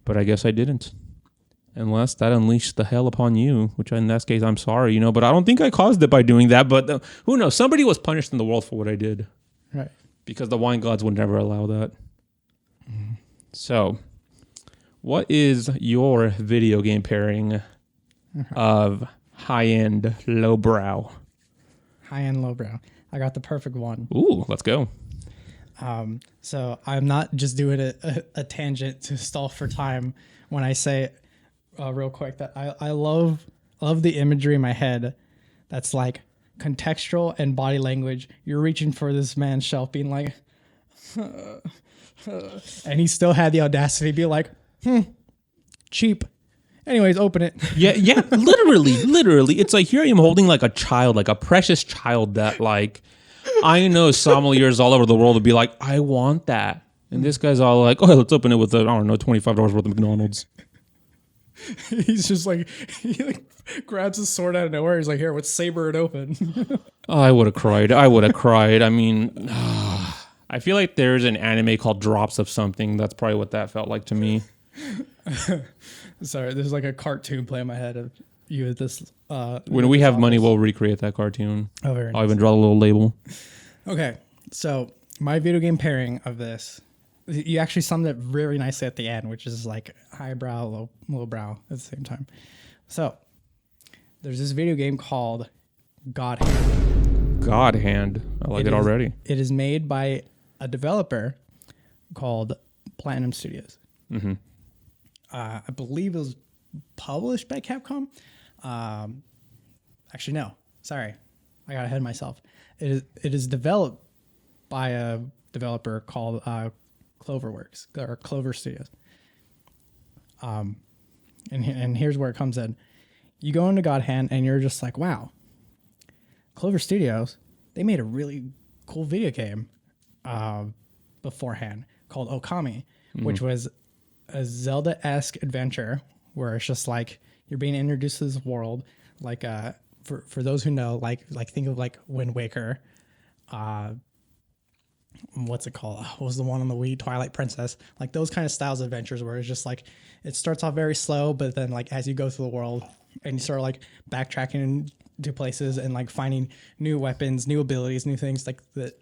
But I guess I didn't. Unless that unleashed the hell upon you, which in that case, I'm sorry, but I don't think I caused it by doing that. But who knows? Somebody was punished in the world for what I did. Right. Because the wine gods would never allow that. So, what is your video game pairing of high-end, lowbrow? High-end, lowbrow. I got the perfect one. Ooh, let's go. So I'm not just doing a tangent to stall for time when I say real quick that I love the imagery in my head that's like contextual and body language. You're reaching for this man's shelf being like, and he still had the audacity to be like, cheap. Anyways, open it. Yeah, literally. It's like here I am holding like a child, like a precious child that like I know sommeliers all over the world would be like, I want that. And this guy's all like, oh, let's open it with, $25 worth of McDonald's. He's just like, he like grabs his sword out of nowhere. He's like, here, let's saber it open. Oh, I would have cried. I mean, I feel like there's an anime called Drops of Something. That's probably what that felt like to me. Sorry, there's like a cartoon play in my head of you at this. When we have money, we'll recreate that cartoon. Oh, very nice. I'll even draw a little label. Okay, so my video game pairing of this, you actually summed it very nicely at the end, which is like highbrow, lowbrow at the same time. So there's this video game called God Hand. God Hand. I like it already. It is made by a developer called Platinum Studios. I believe it was published by Capcom. Actually, no. Sorry. I got ahead of myself. It is developed by a developer called Cloverworks or Clover Studios. And here's where it comes in. You go into God Hand and you're just like, wow, Clover Studios, they made a really cool video game beforehand called Okami, which was a Zelda-esque adventure where it's just like you're being introduced to this world. Like for those who know, like think of like Wind Waker. What's it called? What was the one on the Wii? Twilight Princess. Like those kind of styles of adventures where it's just like it starts off very slow, but then like as you go through the world and you start like backtracking to places and like finding new weapons, new abilities, new things, like the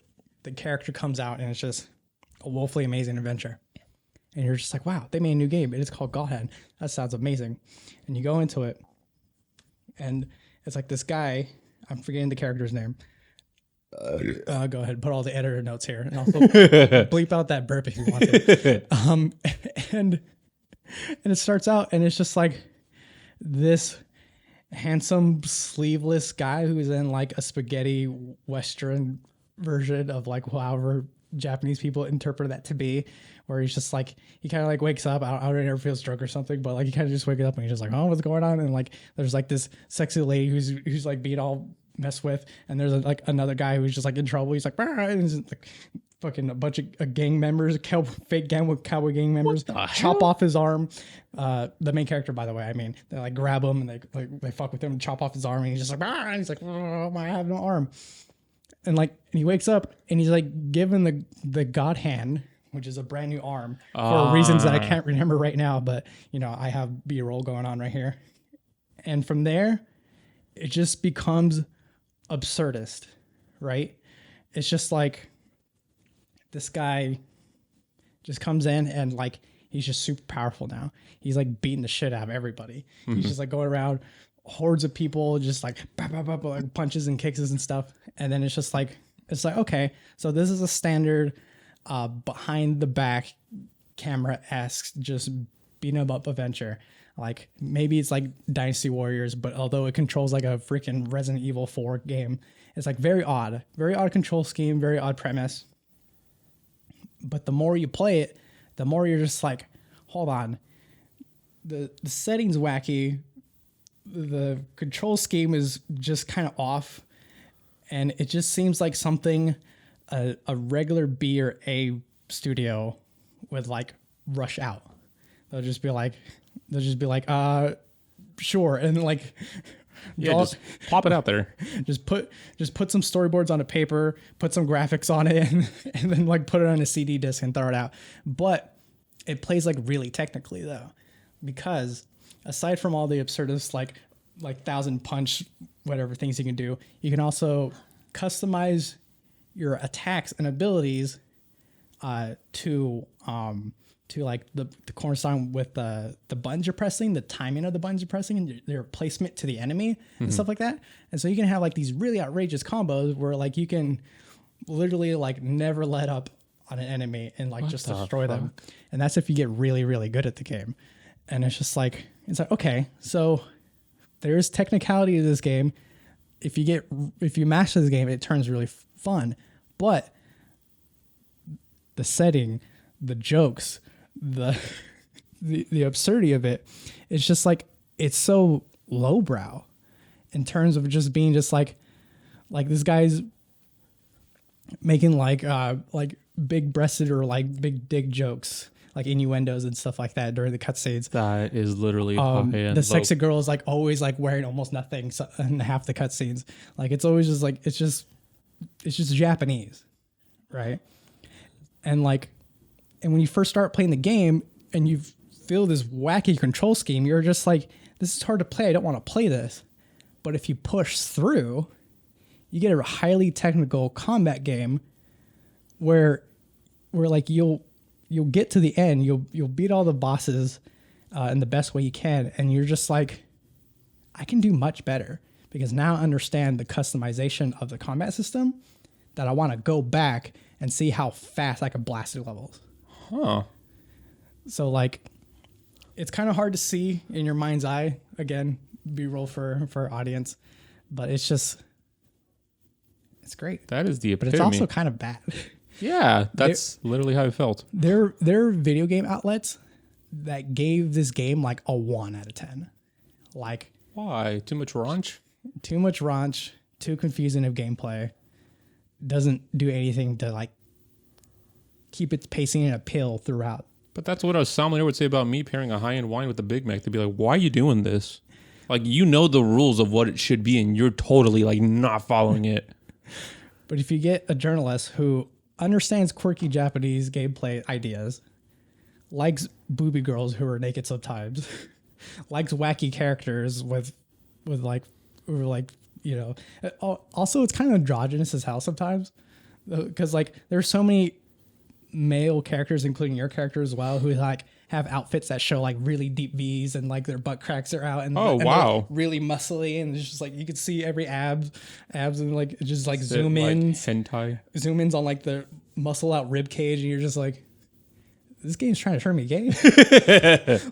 character comes out and it's just a woefully amazing adventure. And you're just like, wow, they made a new game. It is called God Hand. That sounds amazing. And you go into it, and it's like this guy, I'm forgetting the character's name. Go ahead, put all the editor notes here. And also bleep out that burp if you want to. And it starts out, and it's just like this handsome, sleeveless guy who's in like a spaghetti Western version of like however Japanese people interpret that to be, where he's just like, he kind of like wakes up, I don't know, never feels drunk or something, but like he kind of just wakes up and he's just like, oh, what's going on? And like there's like this sexy lady who's like being all messed with, and there's like another guy who's just like in trouble. He's like, and he's like fucking a bunch of gang members, fake gang with cowboy gang members, chop off his arm. The main character, by the way, I mean, they like grab him and they fuck with him and chop off his arm, and he's just like, and he's like, oh, I have no arm. And like, and he wakes up and he's like given the God Hand, which is a brand new arm for reasons that I can't remember right now, but I have B-roll going on right here. And from there, it just becomes absurdist, right? It's just like this guy just comes in and like he's just super powerful now. He's like beating the shit out of everybody. He's just like going around hordes of people, just like, bah, bah, bah, bah, like punches and kicks and stuff. And then it's like, okay, so this is a standard behind the back camera-esque, just beating up adventure. Like maybe it's like Dynasty Warriors, but although it controls like a freaking Resident Evil 4 game, it's like very odd control scheme, very odd premise. But the more you play it, the more you're just like, hold on, the setting's wacky, the control scheme is just kind of off, and it just seems like something a regular B or A studio would like rush out. They'll just be like, sure, and like, just pop it out there. Just put some storyboards on a paper, put some graphics on it, and then like put it on a CD disc and throw it out. But it plays like really technically though, because aside from all the absurdist like 1,000 punch whatever things you can do, you can also customize your attacks and abilities to like the cornerstone with the buttons you're pressing, the timing of the buttons you're pressing, and their placement to the enemy and stuff like that. And so you can have like these really outrageous combos where like you can literally like never let up on an enemy and like just destroy them. And that's if you get really, really good at the game. And it's just like, okay, so there's technicality to this game. If you master this game, it turns really fun. But the setting, the jokes, the absurdity of it, it's just like, it's so lowbrow in terms of just being just like this guy's making like big breasted or like big dick jokes, like innuendos and stuff like that during the cutscenes. That is literally the sexy girl is like always like wearing almost nothing in half the cutscenes. Like it's always just like it's just Japanese, right? And when you first start playing the game and you feel this wacky control scheme, you're just like, this is hard to play. I don't want to play this. But if you push through, you get a highly technical combat game where like you'll get to the end, you'll beat all the bosses in the best way you can, and you're just like, I can do much better because now I understand the customization of the combat system that I want to go back and see how fast I can blast through levels. Huh. So like, it's kind of hard to see in your mind's eye. Again, B-roll for our audience, but it's great. That is the epitome. But it's also kind of bad. Yeah, that's literally how I felt. There are video game outlets that gave this game like a 1 out of 10. Like, why? Too much raunch? Too much raunch, too confusing of gameplay. Doesn't do anything to like keep its pacing and appeal throughout. But that's what a sommelier would say about me pairing a high-end wine with a Big Mac. They'd be like, why are you doing this? Like, you know the rules of what it should be, and you're totally like not following it. But if you get a journalist who understands quirky Japanese gameplay ideas, likes booby girls who are naked sometimes, likes wacky characters with like, or like, you know, also it's kind of androgynous as hell sometimes, because like there's so many male characters, including your character as well, who like have outfits that show like really deep V's and like their butt cracks are out and wow, really muscly, and it's just like you can see every abs and like just like zoom like ins, hentai zoom ins on like the muscle out rib cage, and you're just like, this game's trying to turn me gay.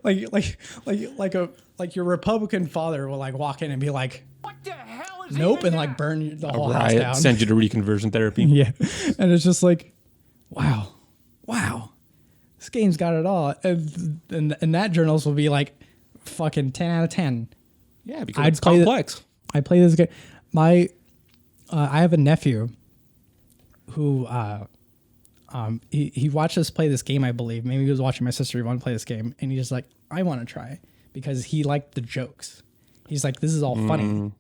like your Republican father will like walk in and be like, what the hell is nope, and like burn the whole house down, send you to reconversion therapy. Yeah, and it's just like, wow, this game's got it all, and that journalist will be like, fucking 10 out of 10. Yeah, because it's complex. I play this game. I have a nephew who he watched us play this game, I believe. Maybe he was watching my sister want to play this game, and he's just like, I want to try, because he liked the jokes. He's like, this is all funny.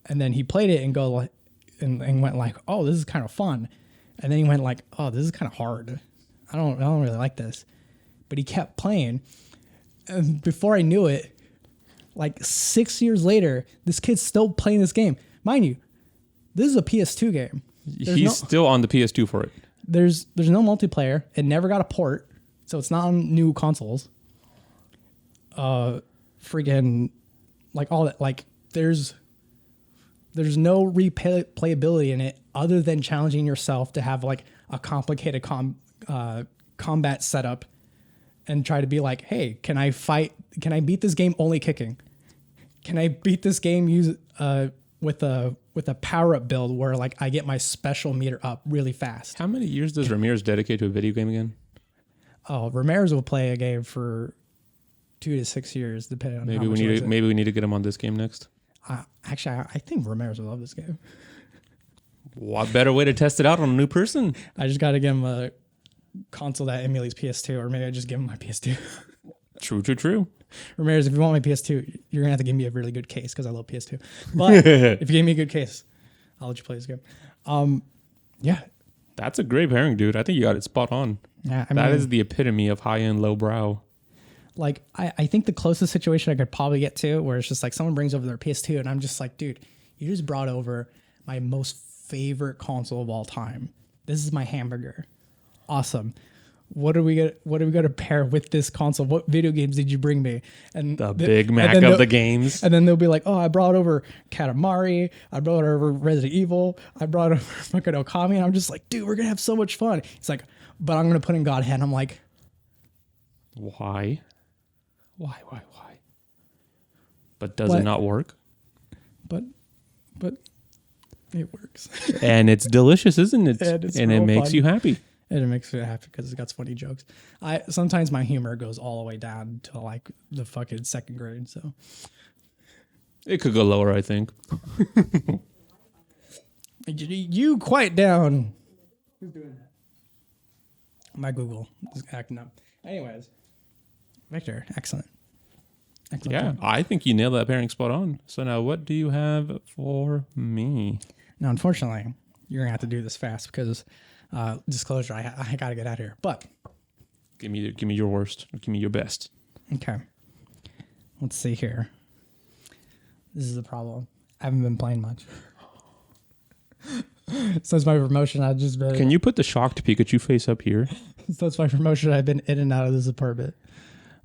And then he played it and went like, oh, this is kind of fun. And then he went like, oh, this is kind of hard. I don't really like this. But he kept playing. And before I knew it, like 6 years later, this kid's still playing this game. Mind you, this is a PS2 game. He's still on the PS2 for it. There's no multiplayer. It never got a port. So it's not on new consoles. Freaking like all that. Like there's no replayability in it other than challenging yourself to have like a complicated combat setup and try to be like, hey, can I beat this game only kicking? Can I beat this game with a power up build where like I get my special meter up really fast? How many years does Ramirez dedicate to a video game again? Oh, Ramirez will play a game for 2 to 6 years, depending on maybe we need to get him on this game next. Actually, I think Ramirez will love this game. What better way to test it out on a new person? I just got to give him a console that emulates PS2, or maybe I just give him my PS2. True. Ramirez, if you want my PS2, you're gonna have to give me a really good case because I love PS2. But if you give me a good case, I'll let you play this game. Yeah, that's a great pairing, dude. I think you got it spot on. Yeah, that is the epitome of high end, low brow. Like I think the closest situation I could probably get to where it's just like someone brings over their PS2 and I'm just like, dude, you just brought over my most favorite console of all time. This is my hamburger. Awesome. What are we gonna pair with this console? What video games did you bring me? And the Big Mac of the games. And then they'll be like, oh, I brought over Katamari. I brought over Resident Evil. I brought over fucking Okami. And I'm just like, dude, we're gonna have so much fun. It's like, but I'm gonna put in God Hand. I'm like, why? But does it not work? But it works. And it's delicious, isn't it? And it makes you happy. And it makes me happy because it's got funny jokes. Sometimes my humor goes all the way down to like the fucking second grade. So it could go lower, I think. You quiet down. Who's doing that? My Google is acting up. Anyways, Victor, excellent. Yeah, I think you nailed that pairing spot on. So now, what do you have for me? Now, unfortunately, you're gonna have to do this fast because. Disclosure, I gotta get out of here. But give me your worst. Give me your best. Okay. Let's see here. This is the problem. I haven't been playing much. Since my promotion, I've just been. Can you put the shocked Pikachu face up here? Since my promotion, I've been in and out of this apartment.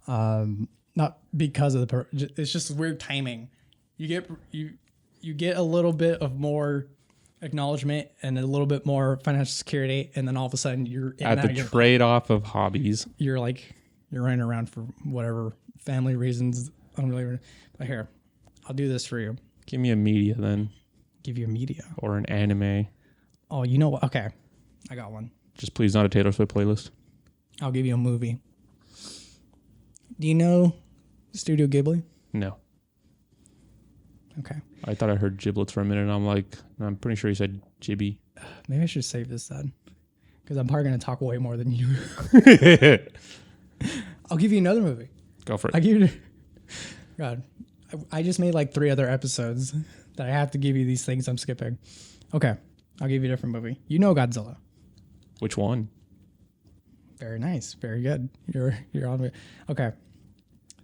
Not because of it's just weird timing. You get a little bit of more acknowledgement and a little bit more financial security, and then all of a sudden you're at the trade-off of hobbies. You're running around for whatever family reasons. Unrelated. But here, I'll do this for you. Give me a media then. Give you a media or an anime. Oh, you know what? Okay, I got one. Just please not a Taylor Swift playlist. I'll give you a movie. Do you know Studio Ghibli? No. Okay. I thought I heard giblets for a minute, and I'm pretty sure you said jibby. Maybe I should save this then, because I'm probably going to talk way more than you. I'll give you another movie. Go for it. I'll give you. God, I just made like 3 other episodes that I have to give you these things I'm skipping. Okay, I'll give you a different movie. You know Godzilla. Which one? Very nice. Very good. You're on me. Okay,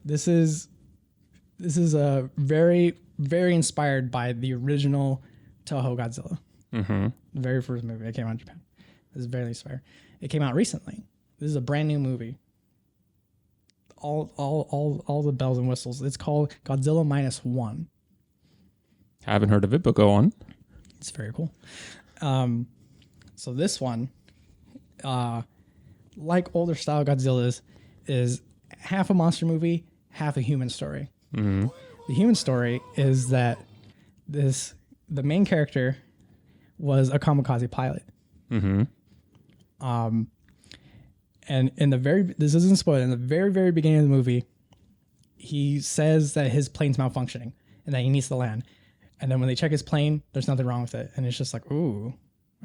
this is a very, very inspired by the original Toho Godzilla. Mm-hmm. The very first movie that came out in Japan. This is very inspired. It came out recently. This is a brand new movie. All the bells and whistles. It's called Godzilla -1. Haven't heard of it, but go on. It's very cool. So this one, like older style Godzillas, is half a monster movie, half a human story. Mm-hmm. The human story is that the main character was a kamikaze pilot. Mm-hmm. And this isn't spoiled, in the very, very beginning of the movie, he says that his plane's malfunctioning and that he needs to land. And then when they check his plane, there's nothing wrong with it. And it's just like, ooh,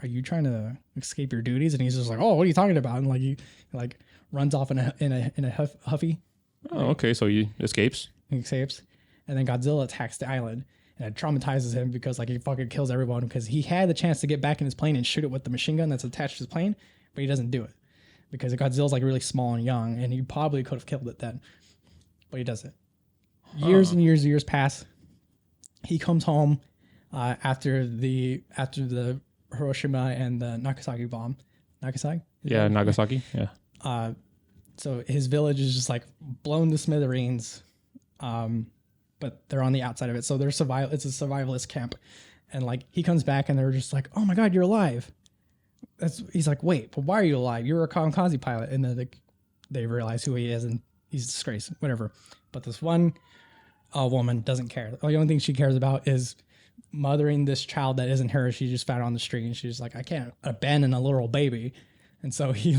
are you trying to escape your duties? And he's just like, oh, what are you talking about? And he runs off in a huffy. Oh, okay. So he escapes. He escapes. And then Godzilla attacks the island. And it traumatizes him because he fucking kills everyone, because he had the chance to get back in his plane and shoot it with the machine gun that's attached to his plane, but he doesn't do it because Godzilla's really small and young, and he probably could have killed it then, but he doesn't. Years and years pass. He comes home after the Hiroshima and the Nagasaki bomb. Nagasaki? Yeah, Nagasaki. Yeah. So his village is just like blown to smithereens, but they're on the outside of it. So it's a survivalist camp, and like he comes back and they're just like, "Oh my God, you're alive!" He's like, "Wait, but why are you alive? You're a kamikaze pilot." And then they realize who he is, and he's disgraced, whatever. But this one woman doesn't care. The only thing she cares about is mothering this child that isn't hers. She just found on the street, and she's like, "I can't abandon a little baby." And so he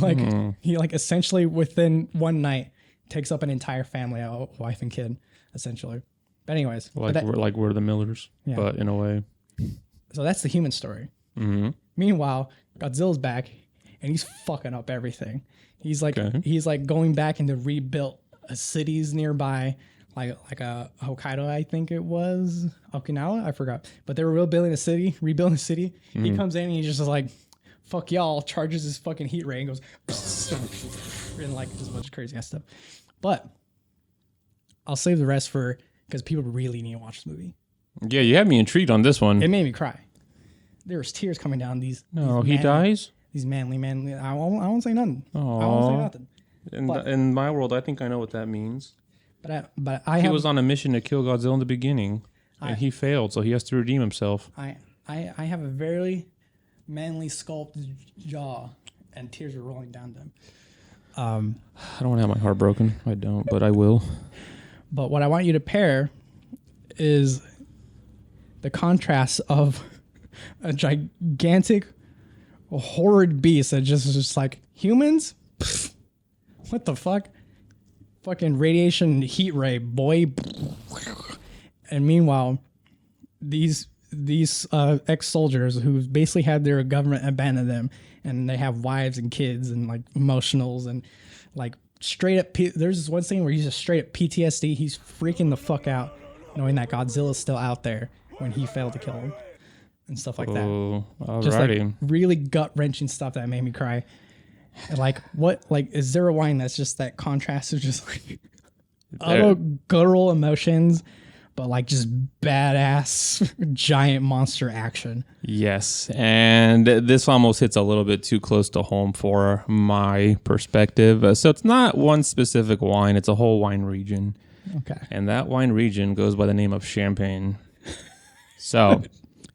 essentially within one night takes up an entire family, a wife and kid, essentially. But anyways, we're the Millers, but in a way. So that's the human story. Mm-hmm. Meanwhile, Godzilla's back, and he's fucking up everything. He's like going back into rebuilt cities nearby, like a Hokkaido, I think it was Okinawa, I forgot. But they were rebuilding a city. Mm-hmm. He comes in and he's just like, "Fuck y'all!" Charges his fucking heat ray and goes, and like just a bunch of crazy ass stuff. But I'll save the rest because people really need to watch this movie. Yeah, you had me intrigued on this one. It made me cry. There was tears coming down he dies? These manly. I won't say nothing. Aww. I won't say nothing. In my world, I think I know what that means. But he was on a mission to kill Godzilla in the beginning, and he failed, so he has to redeem himself. I have a very manly sculpted jaw, and tears are rolling down them. I don't want to have my heart broken. I don't, but I will. But what I want you to pair is the contrast of a gigantic, horrid beast that just like humans. Pfft, what the fuck? Fucking radiation heat ray, boy. And meanwhile, these ex-soldiers who basically had their government abandon them, and they have wives and kids and like emotionals and like straight up. There's this one scene where he's just straight up PTSD. He's freaking the fuck out knowing that Godzilla's still out there when he failed to kill him and stuff like that. Alrighty. Just like really gut wrenching stuff that made me cry. And like is there a wine that's just that contrast of just like guttural emotions, but like just badass giant monster action. Yes, and this almost hits a little bit too close to home for my perspective. So it's not one specific wine, it's a whole wine region. Okay. And that wine region goes by the name of Champagne. So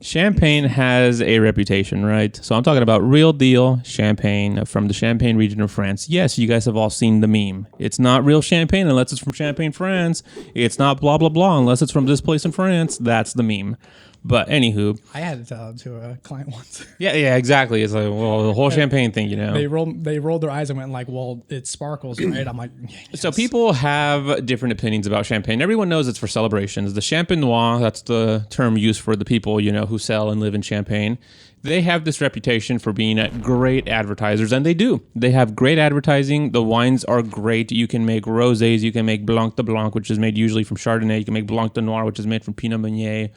Champagne has a reputation, right? So I'm talking about real deal Champagne from the Champagne region of France. Yes, you guys have all seen the meme. It's not real Champagne unless it's from Champagne, France. It's not blah, blah, blah unless it's from this place in France. That's the meme. But anywho. I had to tell it to a client once. Yeah, exactly. It's like, well, the whole Champagne thing, you know. They rolled their eyes and went like, well, it sparkles, right? I'm like, yes. So people have different opinions about Champagne. Everyone knows it's for celebrations. The Champenois, that's the term used for the people, you know, who sell and live in Champagne. They have this reputation for being great advertisers, and they do. They have great advertising. The wines are great. You can make rosés. You can make Blanc de Blanc, which is made usually from Chardonnay. You can make Blanc de Noir, which is made from Pinot Meunier,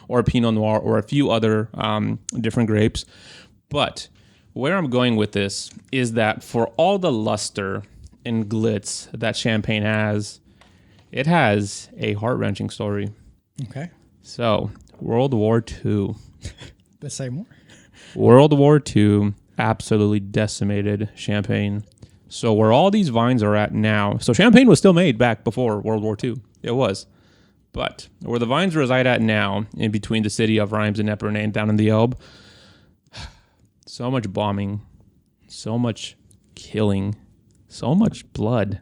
or Pinot Noir, or a few other different grapes. But where I'm going with this is that for all the luster and glitz that Champagne has, it has a heart-wrenching story. Okay. So, World War II. Let's say more. World War II absolutely decimated Champagne. So where all these vines are at now, so Champagne was still made back before World War II. It was. But where the vines reside at now, in between the city of Reims and Epernay down in the Elbe, so much bombing, so much killing, so much blood.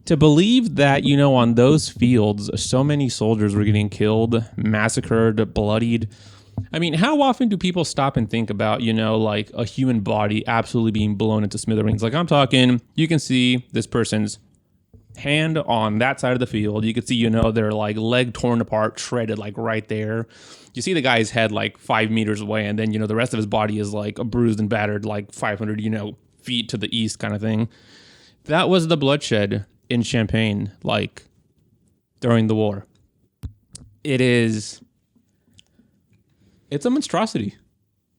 To believe that, you know, on those fields, so many soldiers were getting killed, massacred, bloodied. I mean, how often do people stop and think about, you know, like a human body absolutely being blown into smithereens? Like I'm talking, you can see this person's hand on that side of the field. You can see, you know, their like leg torn apart, shredded like right there. You see the guy's head like 5 meters away, and then, you know, the rest of his body is like bruised and battered like 500, you know, feet to the east kind of thing. That was the bloodshed in Champagne, like during the war. It's a monstrosity.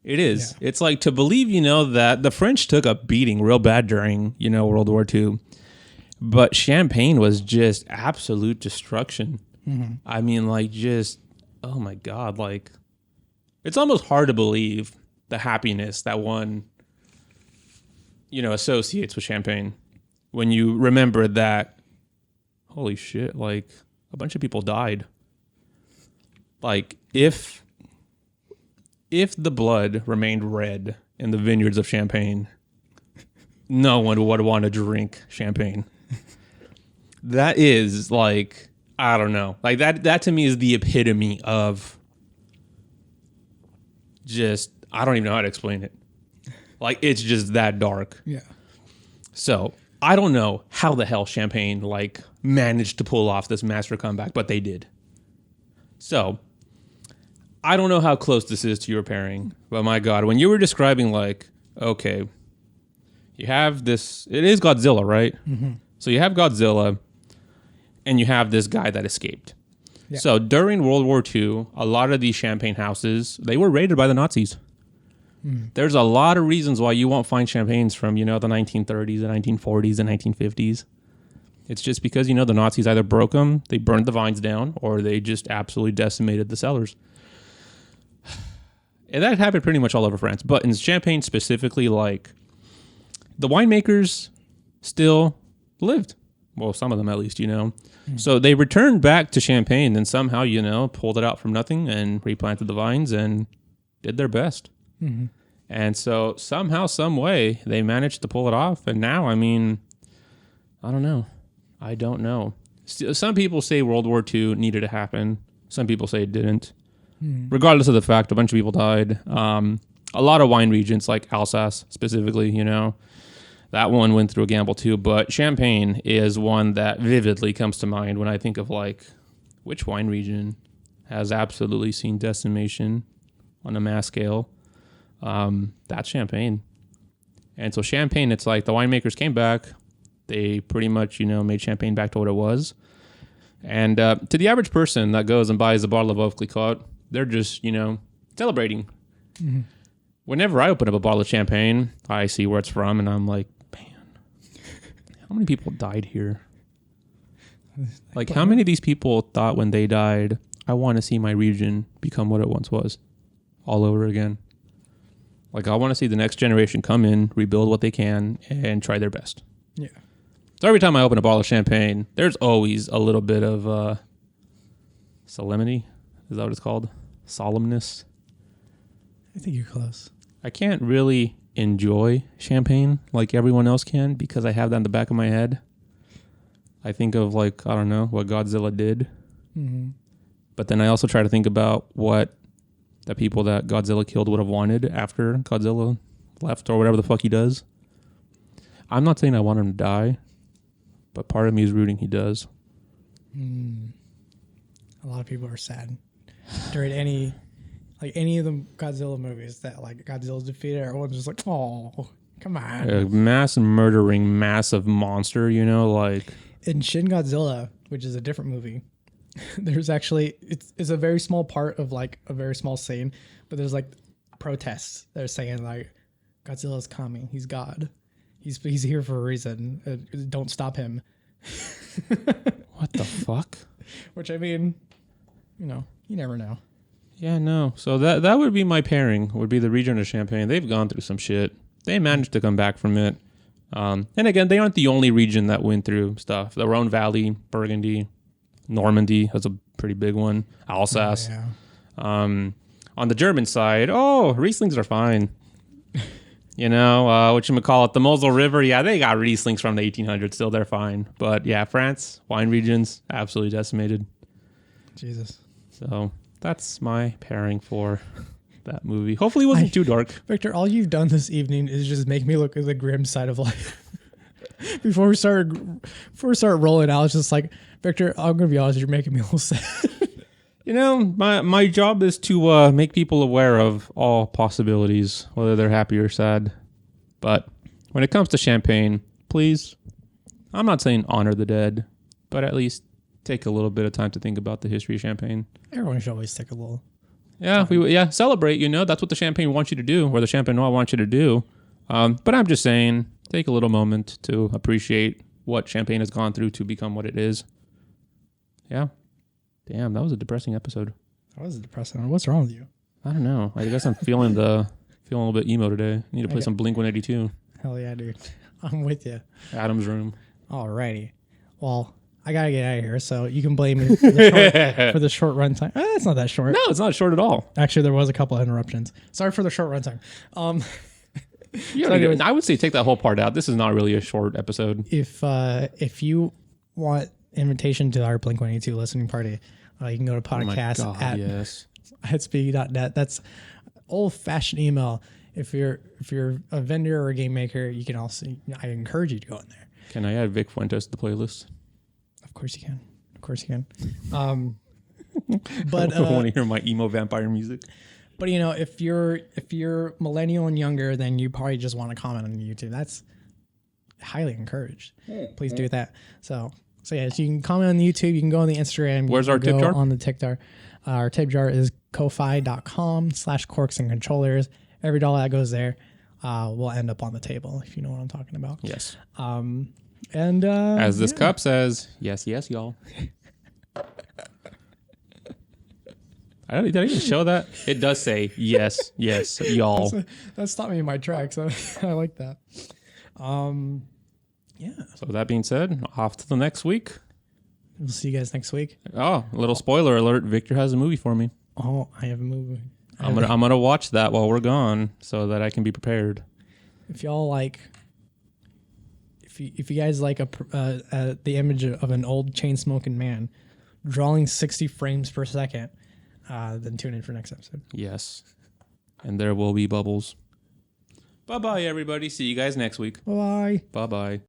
It is. Yeah. It's like to believe, you know, that the French took a beating real bad during, you know, World War II. But Champagne was just absolute destruction. Mm-hmm. I mean, like, just, oh my God, like, it's almost hard to believe the happiness that one, associates with champagne. When you remember that, holy shit, like a bunch of people died. Like if the blood remained red in the vineyards of Champagne, no one would want to drink champagne. That is like, I don't know. Like that to me is the epitome of just, I don't even know how to explain it. Like it's just that dark. Yeah. So I don't know how the hell Champagne like managed to pull off this master comeback, but they did. So I don't know how close this is to your pairing, but my God, when you were describing like, okay, you have this, it is Godzilla, right? Mm-hmm. So you have Godzilla and you have this guy that escaped. Yeah. So during World War II, a lot of these champagne houses, they were raided by the Nazis. Mm. There's a lot of reasons why you won't find champagnes from, the 1930s, the 1940s, and 1950s. It's just because, the Nazis either broke them, they burned the vines down, or they just absolutely decimated the cellars. And that happened pretty much all over France. But in Champagne specifically, like, the winemakers still lived. Well, some of them at least, Mm. So they returned back to Champagne and somehow, pulled it out from nothing and replanted the vines and did their best. Mm-hmm. And so somehow, some way, they managed to pull it off. And now, I mean, I don't know. Some people say World War II needed to happen. Some people say it didn't. Mm-hmm. Regardless of the fact, a bunch of people died. A lot of wine regions, like Alsace specifically, that one went through a gamble too. But Champagne is one that vividly comes to mind when I think of like, which wine region has absolutely seen decimation on a mass scale. That's Champagne. And so Champagne, it's like the winemakers came back. They pretty much, made Champagne back to what it was. And to the average person that goes and buys a bottle of Veuve Clicquot, they're just, celebrating. Mm-hmm. Whenever I open up a bottle of Champagne, I see where it's from, and I'm like, man, how many people died here? Like, how many of these people thought when they died, I want to see my region become what it once was all over again? Like, I want to see the next generation come in, rebuild what they can, and try their best. Yeah. So every time I open a bottle of Champagne, there's always a little bit of solemnity. Is that what it's called? Solemnness. I think you're close. I can't really enjoy Champagne like everyone else can because I have that in the back of my head. I think of like, I don't know, what Godzilla did. Mm-hmm. But then I also try to think about what the people that Godzilla killed would have wanted after Godzilla left or whatever the fuck he does. I'm not saying I want him to die, but part of me is rooting he does. A lot of people are sad during any of the Godzilla movies that like Godzilla's defeated. Everyone's just like, oh, come on. A mass murdering, massive monster, like. In Shin Godzilla, which is a different movie, there's actually, it's a very small part of like a very small scene, but there's like protests. They're saying like, Godzilla's coming. He's God. He's here for a reason. Don't stop him. What the fuck? Which I mean, you never know. Yeah, no. So that would be my pairing, would be the region of Champagne. They've gone through some shit. They managed to come back from it. And again, they aren't the only region that went through stuff. The Rhone Valley, Burgundy, Normandy has a pretty big one. Alsace. Oh, yeah. On the German side, Rieslings are fine. Whatchamacallit, the Mosel River, yeah, they got Rieslings from the 1800s, still they're fine. But yeah, France, wine regions, absolutely decimated. Jesus. So that's my pairing for that movie. Hopefully it wasn't too dark. Victor, all you've done this evening is just make me look at the grim side of life. Before we start rolling out, it's just like, Victor, I'm going to be honest, you're making me a little sad. My job is to make people aware of all possibilities, whether they're happy or sad. But when it comes to Champagne, please, I'm not saying honor the dead, but at least take a little bit of time to think about the history of Champagne. Everyone should always take a little. Yeah, celebrate. That's what the Champagne wants you to do, or the Champenois wants you to do. But I'm just saying, take a little moment to appreciate what Champagne has gone through to become what it is. Yeah. Damn, that was a depressing episode. That was depressing. What's wrong with you? I don't know. I guess I'm feeling a little bit emo today. I need to play some Blink-182. Hell yeah, dude. I'm with you. Adam's room. Alrighty. Well, I gotta get out of here, so you can blame me for the short run time. It's not that short. No, it's not short at all. Actually, there was a couple of interruptions. Sorry for the short run time. I would say take that whole part out. This is not really a short episode. If you want invitation to our Blink-182 listening party, you can go to podcast at speedy.net. That's old-fashioned email. If you're a vendor or a game maker, you can also. I encourage you to go in there. Can I add Vic Fuentes to the playlist? Of course you can. But I want to hear my emo vampire music. But if you're millennial and younger, then you probably just want to comment on YouTube. That's highly encouraged. Please do that. So yeah, so you can comment on the YouTube. You can go on the Instagram. Where's our tip jar? On the tip jar. Our tip jar is ko-fi.com/corks and controllers. Every dollar that goes there will end up on the table, if you know what I'm talking about. Yes. And as this cup says, yes, y'all. Did I even show that? It does say yes, y'all. That stopped me in my tracks. I like that. Yeah. So that being said, off to the next week. We'll see you guys next week. Oh, a little spoiler alert. Victor has a movie for me. Oh, I have a movie. I'm gonna watch that while we're gone so that I can be prepared. If y'all like, if you guys like the image of an old chain smoking man drawing 60 frames per second, then tune in for next episode. Yes, and there will be bubbles. Bye bye, everybody. See you guys next week. Bye. Bye bye.